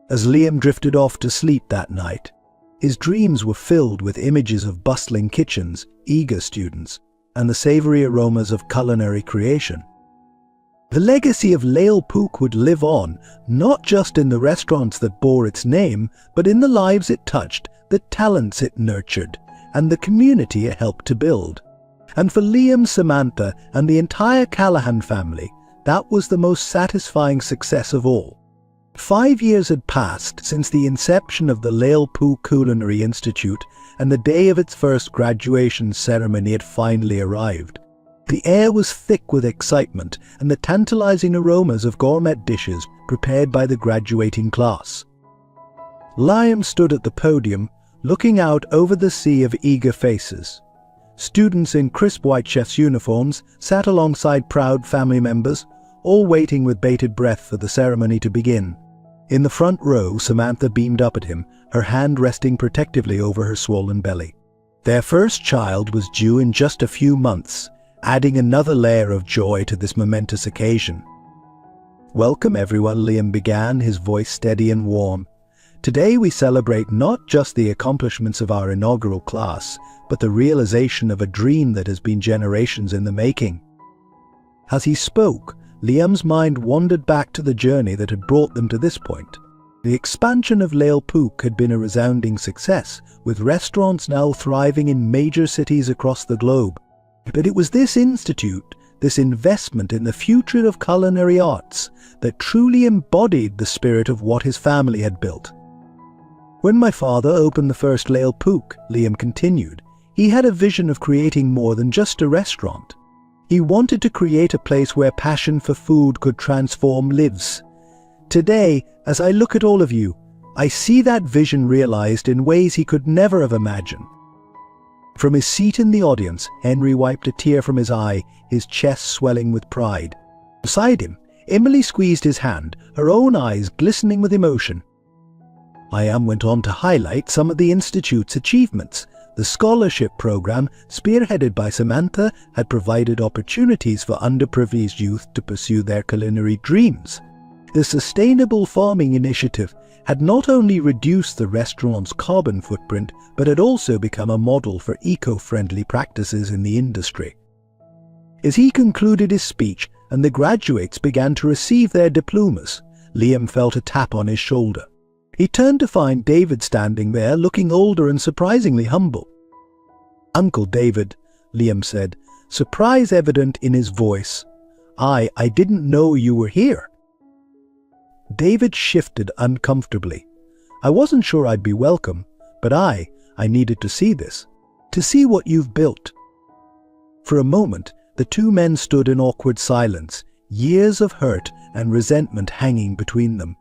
As Liam drifted off to sleep that night, his dreams were filled with images of bustling kitchens, eager students, and the savory aromas of culinary creation. The legacy of Lale Pook would live on, not just in the restaurants that bore its name, but in the lives it touched, the talents it nurtured, and the community it helped to build. And for Liam, Samantha, and the entire Callahan family, that was the most satisfying success of all. 5 years had passed since the inception of the Lale Pook Culinary Institute, and the day of its first graduation ceremony had finally arrived. The air was thick with excitement and the tantalizing aromas of gourmet dishes prepared by the graduating class. Liam stood at the podium, looking out over the sea of eager faces. Students in crisp white chef's uniforms sat alongside proud family members, all waiting with bated breath for the ceremony to begin. In the front row, Samantha beamed up at him, her hand resting protectively over her swollen belly. Their first child was due in just a few months, adding another layer of joy to this momentous occasion. "Welcome everyone," Liam began, his voice steady and warm. "Today we celebrate not just the accomplishments of our inaugural class, but the realization of a dream that has been generations in the making." As he spoke, Liam's mind wandered back to the journey that had brought them to this point. The expansion of Lale Pook had been a resounding success, with restaurants now thriving in major cities across the globe. But it was this institute, this investment in the future of culinary arts, that truly embodied the spirit of what his family had built. "When my father opened the first Lale Pook," Liam continued, "he had a vision of creating more than just a restaurant. He wanted to create a place where passion for food could transform lives. Today, as I look at all of you, I see that vision realized in ways he could never have imagined." From his seat in the audience, Henry wiped a tear from his eye, his chest swelling with pride. Beside him, Emily squeezed his hand, her own eyes glistening with emotion. Liam went on to highlight some of the Institute's achievements. The scholarship program, spearheaded by Samantha, had provided opportunities for underprivileged youth to pursue their culinary dreams. The Sustainable Farming Initiative had not only reduced the restaurant's carbon footprint, but had also become a model for eco-friendly practices in the industry. As he concluded his speech and the graduates began to receive their diplomas, Liam felt a tap on his shoulder. He turned to find David standing there, looking older and surprisingly humble. "Uncle David," Liam said, surprise evident in his voice. I didn't know you were here." David shifted uncomfortably. "I wasn't sure I'd be welcome, but I needed to see this, to see what you've built." For a moment, the two men stood in awkward silence, years of hurt and resentment hanging between them.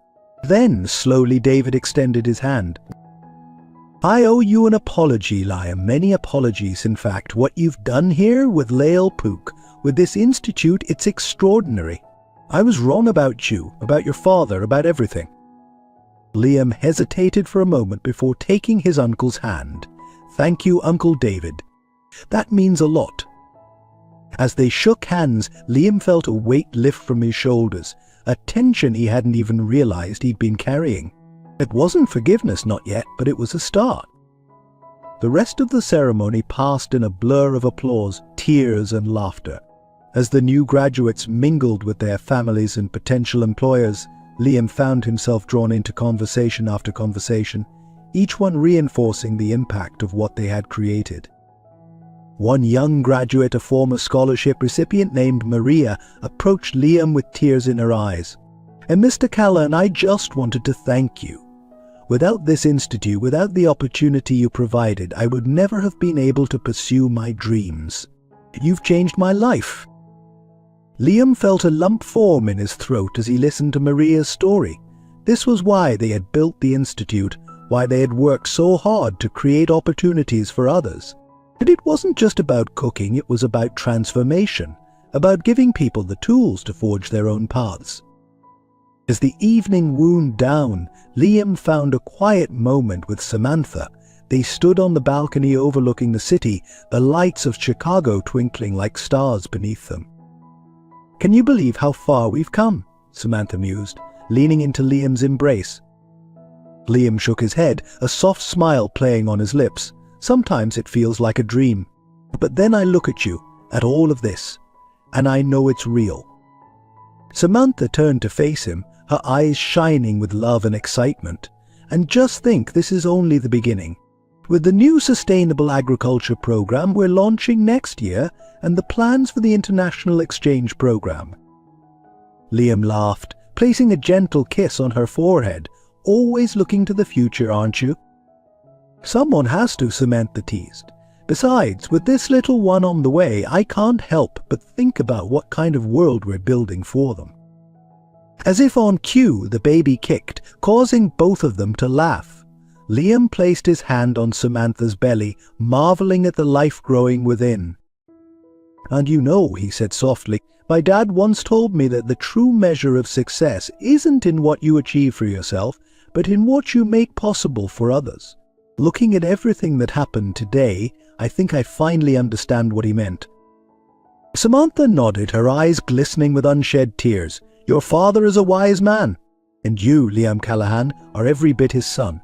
Then, slowly, David extended his hand. "I owe you an apology, Liam, many apologies, in fact. What you've done here with Lale Pook, with this institute, it's extraordinary. I was wrong about you, about your father, about everything." Liam hesitated for a moment before taking his uncle's hand. "Thank you, Uncle David. That means a lot." As they shook hands, Liam felt a weight lift from his shoulders, a tension he hadn't even realized he'd been carrying. It wasn't forgiveness, not yet, but it was a start. The rest of the ceremony passed in a blur of applause, tears and laughter. As the new graduates mingled with their families and potential employers, Liam found himself drawn into conversation after conversation, each one reinforcing the impact of what they had created. One young graduate, a former scholarship recipient named Maria, approached Liam with tears in her eyes. "And Mr. Callahan, I just wanted to thank you. Without this institute, without the opportunity you provided, I would never have been able to pursue my dreams. You've changed my life." Liam felt a lump form in his throat as he listened to Maria's story. This was why they had built the institute, why they had worked so hard to create opportunities for others. But it wasn't just about cooking, it was about transformation, about giving people the tools to forge their own paths. As the evening wound down, Liam found a quiet moment with Samantha. They stood on the balcony overlooking the city, the lights of Chicago twinkling like stars beneath them. "Can you believe how far we've come?" Samantha mused, leaning into Liam's embrace. Liam shook his head, a soft smile playing on his lips. "Sometimes it feels like a dream. But then I look at you, at all of this, and I know it's real." Samantha turned to face him, her eyes shining with love and excitement. "And just think, this is only the beginning. With the new Sustainable Agriculture Program we're launching next year, and the plans for the International Exchange Program." Liam laughed, placing a gentle kiss on her forehead. "Always looking to the future, aren't you?" "Someone has to," Samantha teased. "Besides, with this little one on the way, I can't help but think about what kind of world we're building for them." As if on cue, the baby kicked, causing both of them to laugh. Liam placed his hand on Samantha's belly, marveling at the life growing within. "And you know," he said softly, My dad once told me that the true measure of success isn't in what you achieve for yourself, but in what you make possible for others. Looking at everything that happened today, I think I finally understand what he meant. Samantha nodded, her eyes glistening with unshed tears. Your father is a wise man, and you, Liam Callahan, are every bit his son.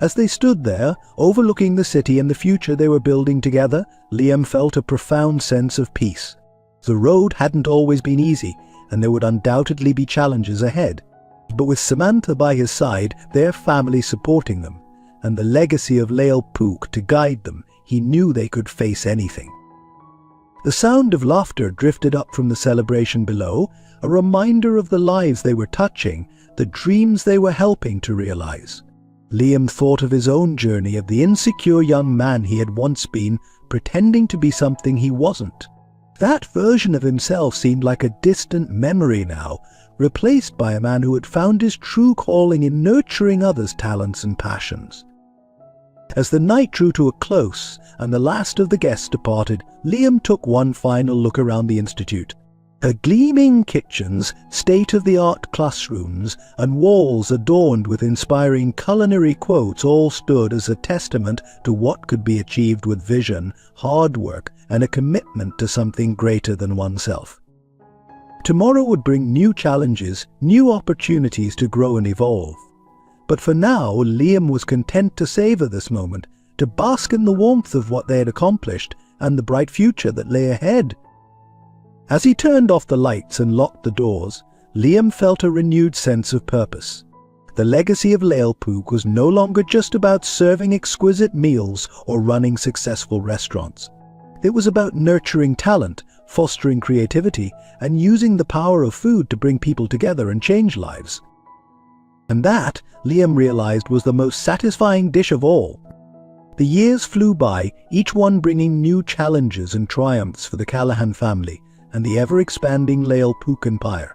As they stood there, overlooking the city and the future they were building together, Liam felt a profound sense of peace. The road hadn't always been easy, and there would undoubtedly be challenges ahead. But with Samantha by his side, their family supporting them, and the legacy of Lael Pook to guide them, he knew they could face anything. The sound of laughter drifted up from the celebration below, a reminder of the lives they were touching, the dreams they were helping to realize. Liam thought of his own journey, of the insecure young man he had once been, pretending to be something he wasn't. That version of himself seemed like a distant memory now, replaced by a man who had found his true calling in nurturing others' talents and passions. As the night drew to a close and the last of the guests departed, Liam took one final look around the institute. Her gleaming kitchens, state-of-the-art classrooms, and walls adorned with inspiring culinary quotes all stood as a testament to what could be achieved with vision, hard work, and a commitment to something greater than oneself. Tomorrow would bring new challenges, new opportunities to grow and evolve. But for now, Liam was content to savor this moment, to bask in the warmth of what they had accomplished and the bright future that lay ahead. As he turned off the lights and locked the doors, Liam felt a renewed sense of purpose. The legacy of Lael Pook was no longer just about serving exquisite meals or running successful restaurants. It was about nurturing talent, fostering creativity, and using the power of food to bring people together and change lives. And that, Liam realized, was the most satisfying dish of all. The years flew by, each one bringing new challenges and triumphs for the Callahan family and the ever-expanding Lael Pook empire.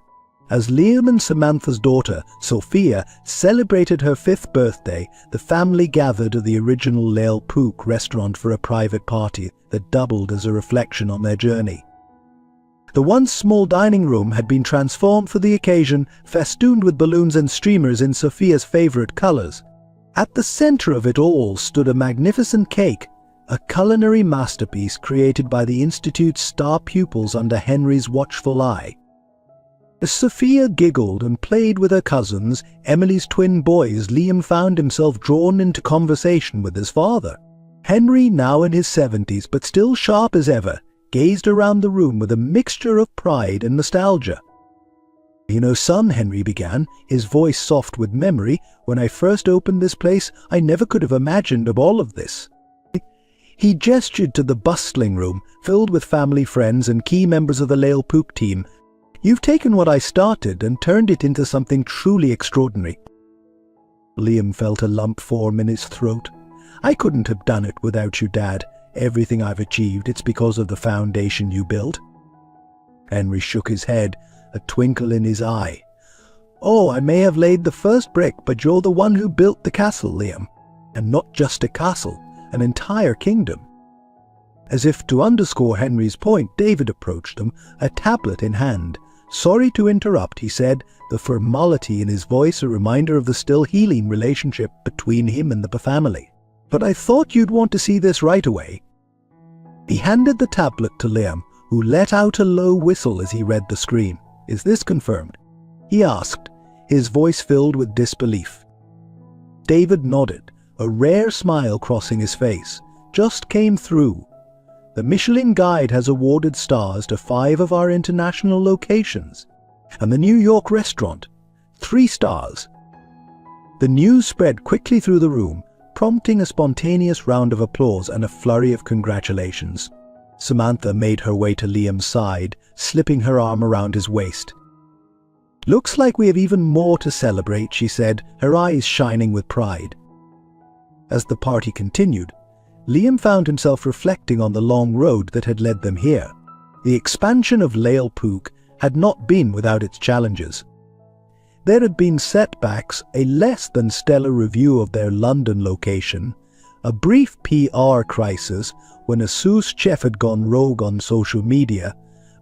As Liam and Samantha's daughter, Sophia, celebrated her 5th birthday, the family gathered at the original Lael Pook restaurant for a private party that doubled as a reflection on their journey. The once small dining room had been transformed for the occasion, festooned with balloons and streamers in Sophia's favorite colors. At the center of it all stood a magnificent cake, a culinary masterpiece created by the Institute's star pupils under Henry's watchful eye. As Sophia giggled and played with her cousins, Emily's twin boys, Liam found himself drawn into conversation with his father. Henry, now in his 70s but still sharp as ever, gazed around the room with a mixture of pride and nostalgia. You know, son, Henry began, his voice soft with memory, when I first opened this place, I never could have imagined of all of this. He gestured to the bustling room, filled with family friends and key members of the Lael Pook team. You've taken what I started and turned it into something truly extraordinary. Liam felt a lump form in his throat. I couldn't have done it without you, Dad. Everything I've achieved, it's because of the foundation you built. Henry shook his head, a twinkle in his eye. Oh, I may have laid the first brick, but you're the one who built the castle, Liam. And not just a castle, an entire kingdom. As if to underscore Henry's point, David approached them, a tablet in hand. Sorry to interrupt, he said, the formality in his voice a reminder of the still healing relationship between him and the family. But I thought you'd want to see this right away. He handed the tablet to Liam, who let out a low whistle as he read the screen. Is this confirmed? He asked, his voice filled with disbelief. David nodded, a rare smile crossing his face. Just came through. The Michelin Guide has awarded stars to 5 of our international locations. And the New York restaurant, 3 stars. The news spread quickly through the room, prompting a spontaneous round of applause and a flurry of congratulations. Samantha made her way to Liam's side, slipping her arm around his waist. Looks like we have even more to celebrate, she said, her eyes shining with pride. As the party continued, Liam found himself reflecting on the long road that had led them here. The expansion of Lael Pook had not been without its challenges. There had been setbacks, a less than stellar review of their London location, a brief PR crisis when a sous chef had gone rogue on social media,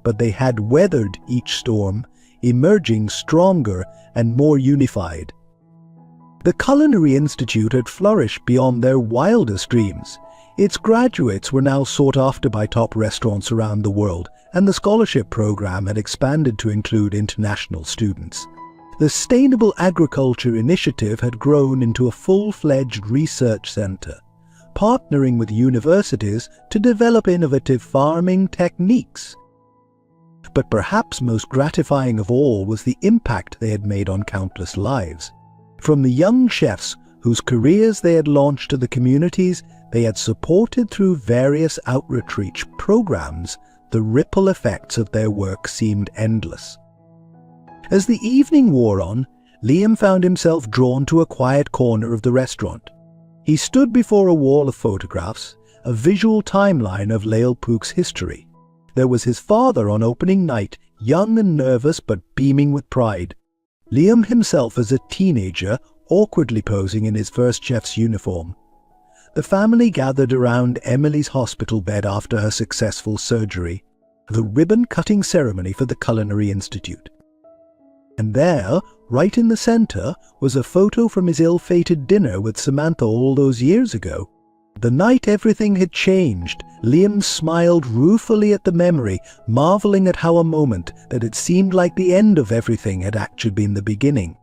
but they had weathered each storm, emerging stronger and more unified. The Culinary Institute had flourished beyond their wildest dreams. Its graduates were now sought after by top restaurants around the world, and the scholarship program had expanded to include international students. The Sustainable Agriculture Initiative had grown into a full-fledged research center, partnering with universities to develop innovative farming techniques. But perhaps most gratifying of all was the impact they had made on countless lives. From the young chefs whose careers they had launched to the communities they had supported through various outreach programs, the ripple effects of their work seemed endless. As the evening wore on, Liam found himself drawn to a quiet corner of the restaurant. He stood before a wall of photographs, a visual timeline of Lael Pook's history. There was his father on opening night, young and nervous but beaming with pride. Liam himself as a teenager, awkwardly posing in his first chef's uniform. The family gathered around Emily's hospital bed after her successful surgery, the ribbon-cutting ceremony for the Culinary Institute. And there, right in the center, was a photo from his ill-fated dinner with Samantha all those years ago. The night everything had changed, Liam smiled ruefully at the memory, marveling at how a moment that had seemed like the end of everything had actually been the beginning.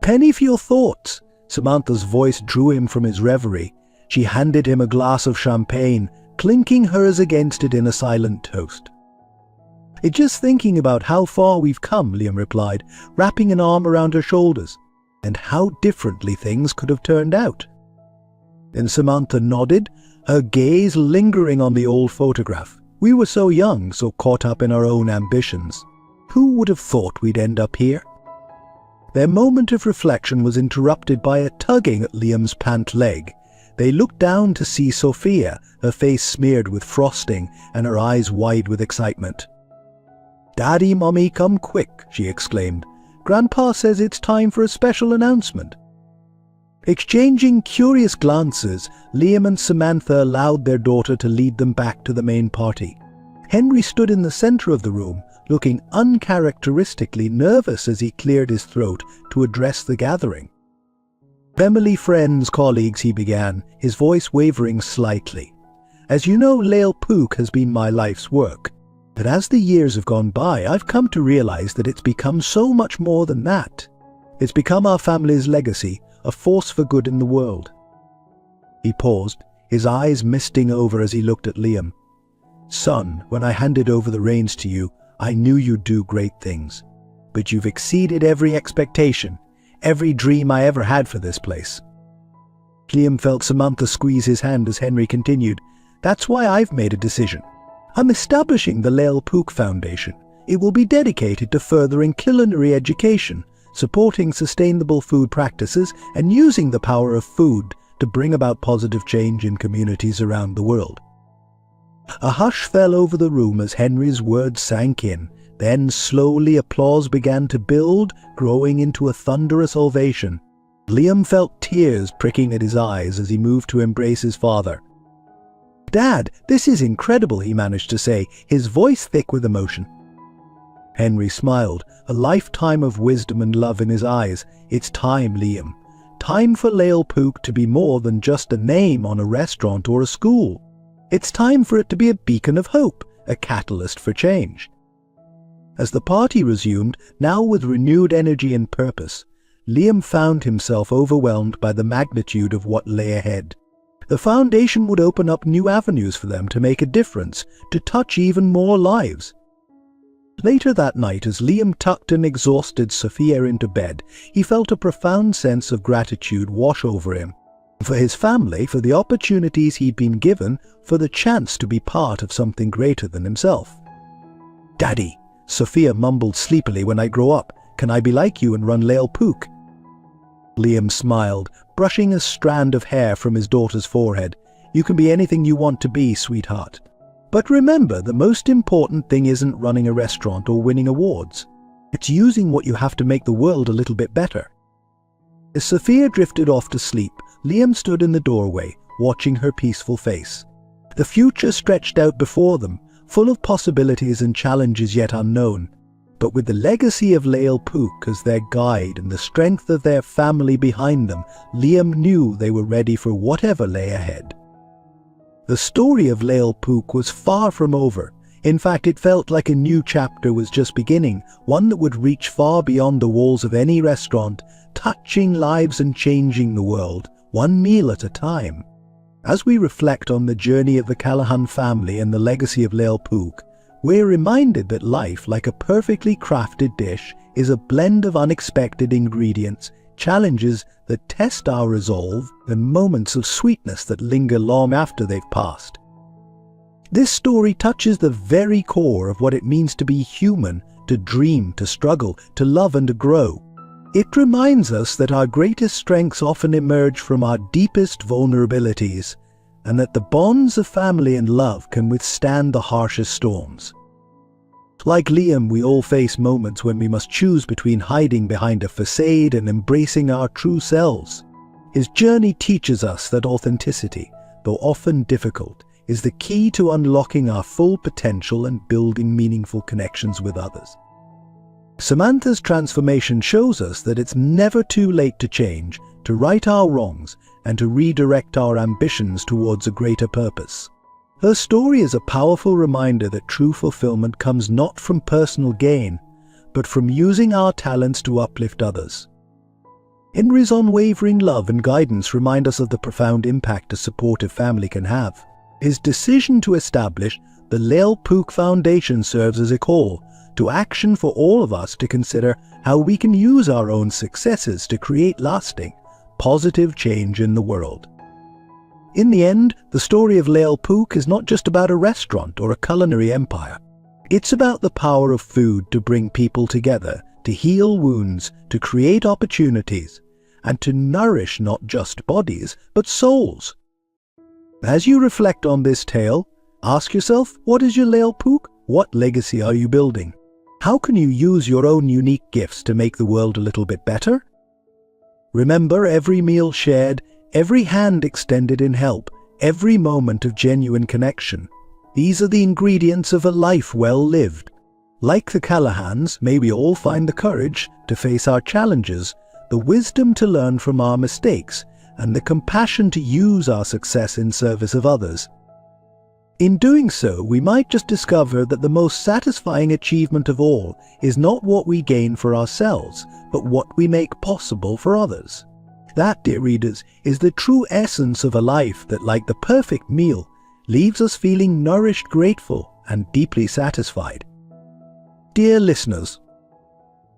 "Penny for your thoughts," Samantha's voice drew him from his reverie. She handed him a glass of champagne, clinking hers against it in a silent toast. "It's just thinking about how far we've come," Liam replied, wrapping an arm around her shoulders, "and how differently things could have turned out." Then Samantha nodded, her gaze lingering on the old photograph. "We were so young, so caught up in our own ambitions. Who would have thought we'd end up here?" Their moment of reflection was interrupted by a tugging at Liam's pant leg. They looked down to see Sophia, her face smeared with frosting and her eyes wide with excitement. "Daddy, Mummy, come quick," she exclaimed. "Grandpa says it's time for a special announcement." Exchanging curious glances, Liam and Samantha allowed their daughter to lead them back to the main party. Henry stood in the center of the room, looking uncharacteristically nervous as he cleared his throat to address the gathering. "Family, friends, colleagues," he began, his voice wavering slightly. "As you know, Lael Pook has been my life's work. But as the years have gone by, I've come to realize that it's become so much more than that. It's become our family's legacy, a force for good in the world." He paused, his eyes misting over as he looked at Liam. "Son, when I handed over the reins to you, I knew you'd do great things. But you've exceeded every expectation, every dream I ever had for this place." Liam felt Samantha squeeze his hand as Henry continued. "That's why I've made a decision. I'm establishing the Lael Pook Foundation. It will be dedicated to furthering culinary education, supporting sustainable food practices, and using the power of food to bring about positive change in communities around the world." A hush fell over the room as Henry's words sank in. Then slowly applause began to build, growing into a thunderous ovation. Liam felt tears pricking at his eyes as he moved to embrace his father. "Dad, this is incredible," he managed to say, his voice thick with emotion. Henry smiled, a lifetime of wisdom and love in his eyes. "It's time, Liam. Time for Lael Pook to be more than just a name on a restaurant or a school. It's time for it to be a beacon of hope, a catalyst for change." As the party resumed, now with renewed energy and purpose, Liam found himself overwhelmed by the magnitude of what lay ahead. The foundation would open up new avenues for them to make a difference, to touch even more lives. Later that night, as Liam tucked an exhausted Sophia into bed, he felt a profound sense of gratitude wash over him. For his family, for the opportunities he'd been given, for the chance to be part of something greater than himself. "Daddy," Sophia mumbled sleepily, "when I grow up, can I be like you and run Lael Pook?" Liam smiled, brushing a strand of hair from his daughter's forehead. "You can be anything you want to be, sweetheart. But remember, the most important thing isn't running a restaurant or winning awards. It's using what you have to make the world a little bit better." As Sophia drifted off to sleep, Liam stood in the doorway, watching her peaceful face. The future stretched out before them, full of possibilities and challenges yet unknown. But with the legacy of Lael Pook as their guide and the strength of their family behind them, Liam knew they were ready for whatever lay ahead. The story of Lael Pook was far from over. In fact, it felt like a new chapter was just beginning, one that would reach far beyond the walls of any restaurant, touching lives and changing the world, one meal at a time. As we reflect on the journey of the Callahan family and the legacy of Lael Pook, we're reminded that life, like a perfectly crafted dish, is a blend of unexpected ingredients, challenges that test our resolve, and moments of sweetness that linger long after they've passed. This story touches the very core of what it means to be human, to dream, to struggle, to love and to grow. It reminds us that our greatest strengths often emerge from our deepest vulnerabilities, and that the bonds of family and love can withstand the harshest storms. Like Liam, we all face moments when we must choose between hiding behind a facade and embracing our true selves. His journey teaches us that authenticity, though often difficult, is the key to unlocking our full potential and building meaningful connections with others. Samantha's transformation shows us that it's never too late to change, to right our wrongs, and to redirect our ambitions towards a greater purpose. Her story is a powerful reminder that true fulfillment comes not from personal gain, but from using our talents to uplift others. Henry's unwavering love and guidance remind us of the profound impact a supportive family can have. His decision to establish the Lael Pook Foundation serves as a call to action for all of us to consider how we can use our own successes to create lasting, positive change in the world. In the end, the story of Lael Pook is not just about a restaurant or a culinary empire. It's about the power of food to bring people together, to heal wounds, to create opportunities, and to nourish not just bodies, but souls. As you reflect on this tale, ask yourself, what is your Lael Pook? What legacy are you building? How can you use your own unique gifts to make the world a little bit better? Remember, every meal shared, every hand extended in help, every moment of genuine connection. These are the ingredients of a life well lived. Like the Callahans, may we all find the courage to face our challenges, the wisdom to learn from our mistakes, and the compassion to use our success in service of others. In doing so, we might just discover that the most satisfying achievement of all is not what we gain for ourselves, but what we make possible for others. That, dear readers, is the true essence of a life that, like the perfect meal, leaves us feeling nourished, grateful, and deeply satisfied. Dear listeners,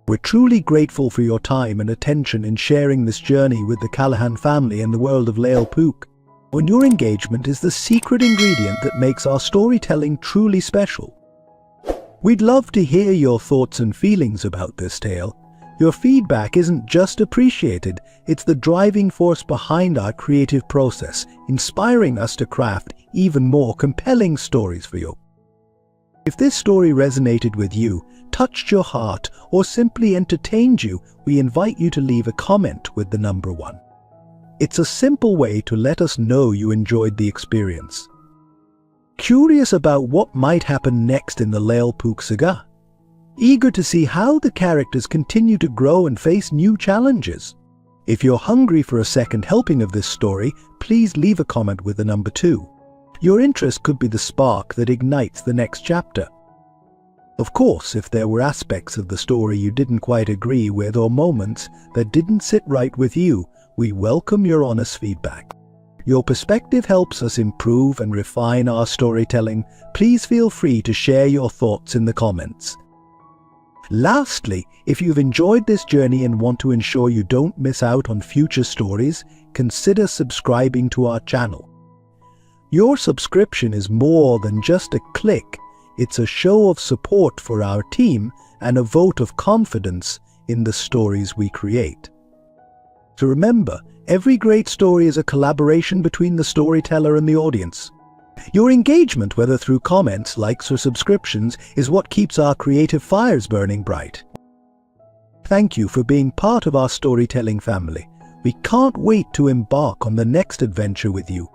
we're truly grateful for your time and attention in sharing this journey with the Callahan family and the world of Lael Pook. When your engagement is the secret ingredient that makes our storytelling truly special. We'd love to hear your thoughts and feelings about this tale. Your feedback isn't just appreciated, it's the driving force behind our creative process, inspiring us to craft even more compelling stories for you. If this story resonated with you, touched your heart, or simply entertained you, we invite you to leave a comment with the number 1. It's a simple way to let us know you enjoyed the experience. Curious about what might happen next in the Lael Pook saga? Eager to see how the characters continue to grow and face new challenges? If you're hungry for a second helping of this story, please leave a comment with the number 2. Your interest could be the spark that ignites the next chapter. Of course, if there were aspects of the story you didn't quite agree with or moments that didn't sit right with you, we welcome your honest feedback. Your perspective helps us improve and refine our storytelling. Please feel free to share your thoughts in the comments. Lastly, if you've enjoyed this journey and want to ensure you don't miss out on future stories, consider subscribing to our channel. Your subscription is more than just a click. It's a show of support for our team and a vote of confidence in the stories we create. So remember, every great story is a collaboration between the storyteller and the audience. Your engagement, whether through comments, likes, or subscriptions, is what keeps our creative fires burning bright. Thank you for being part of our storytelling family. We can't wait to embark on the next adventure with you.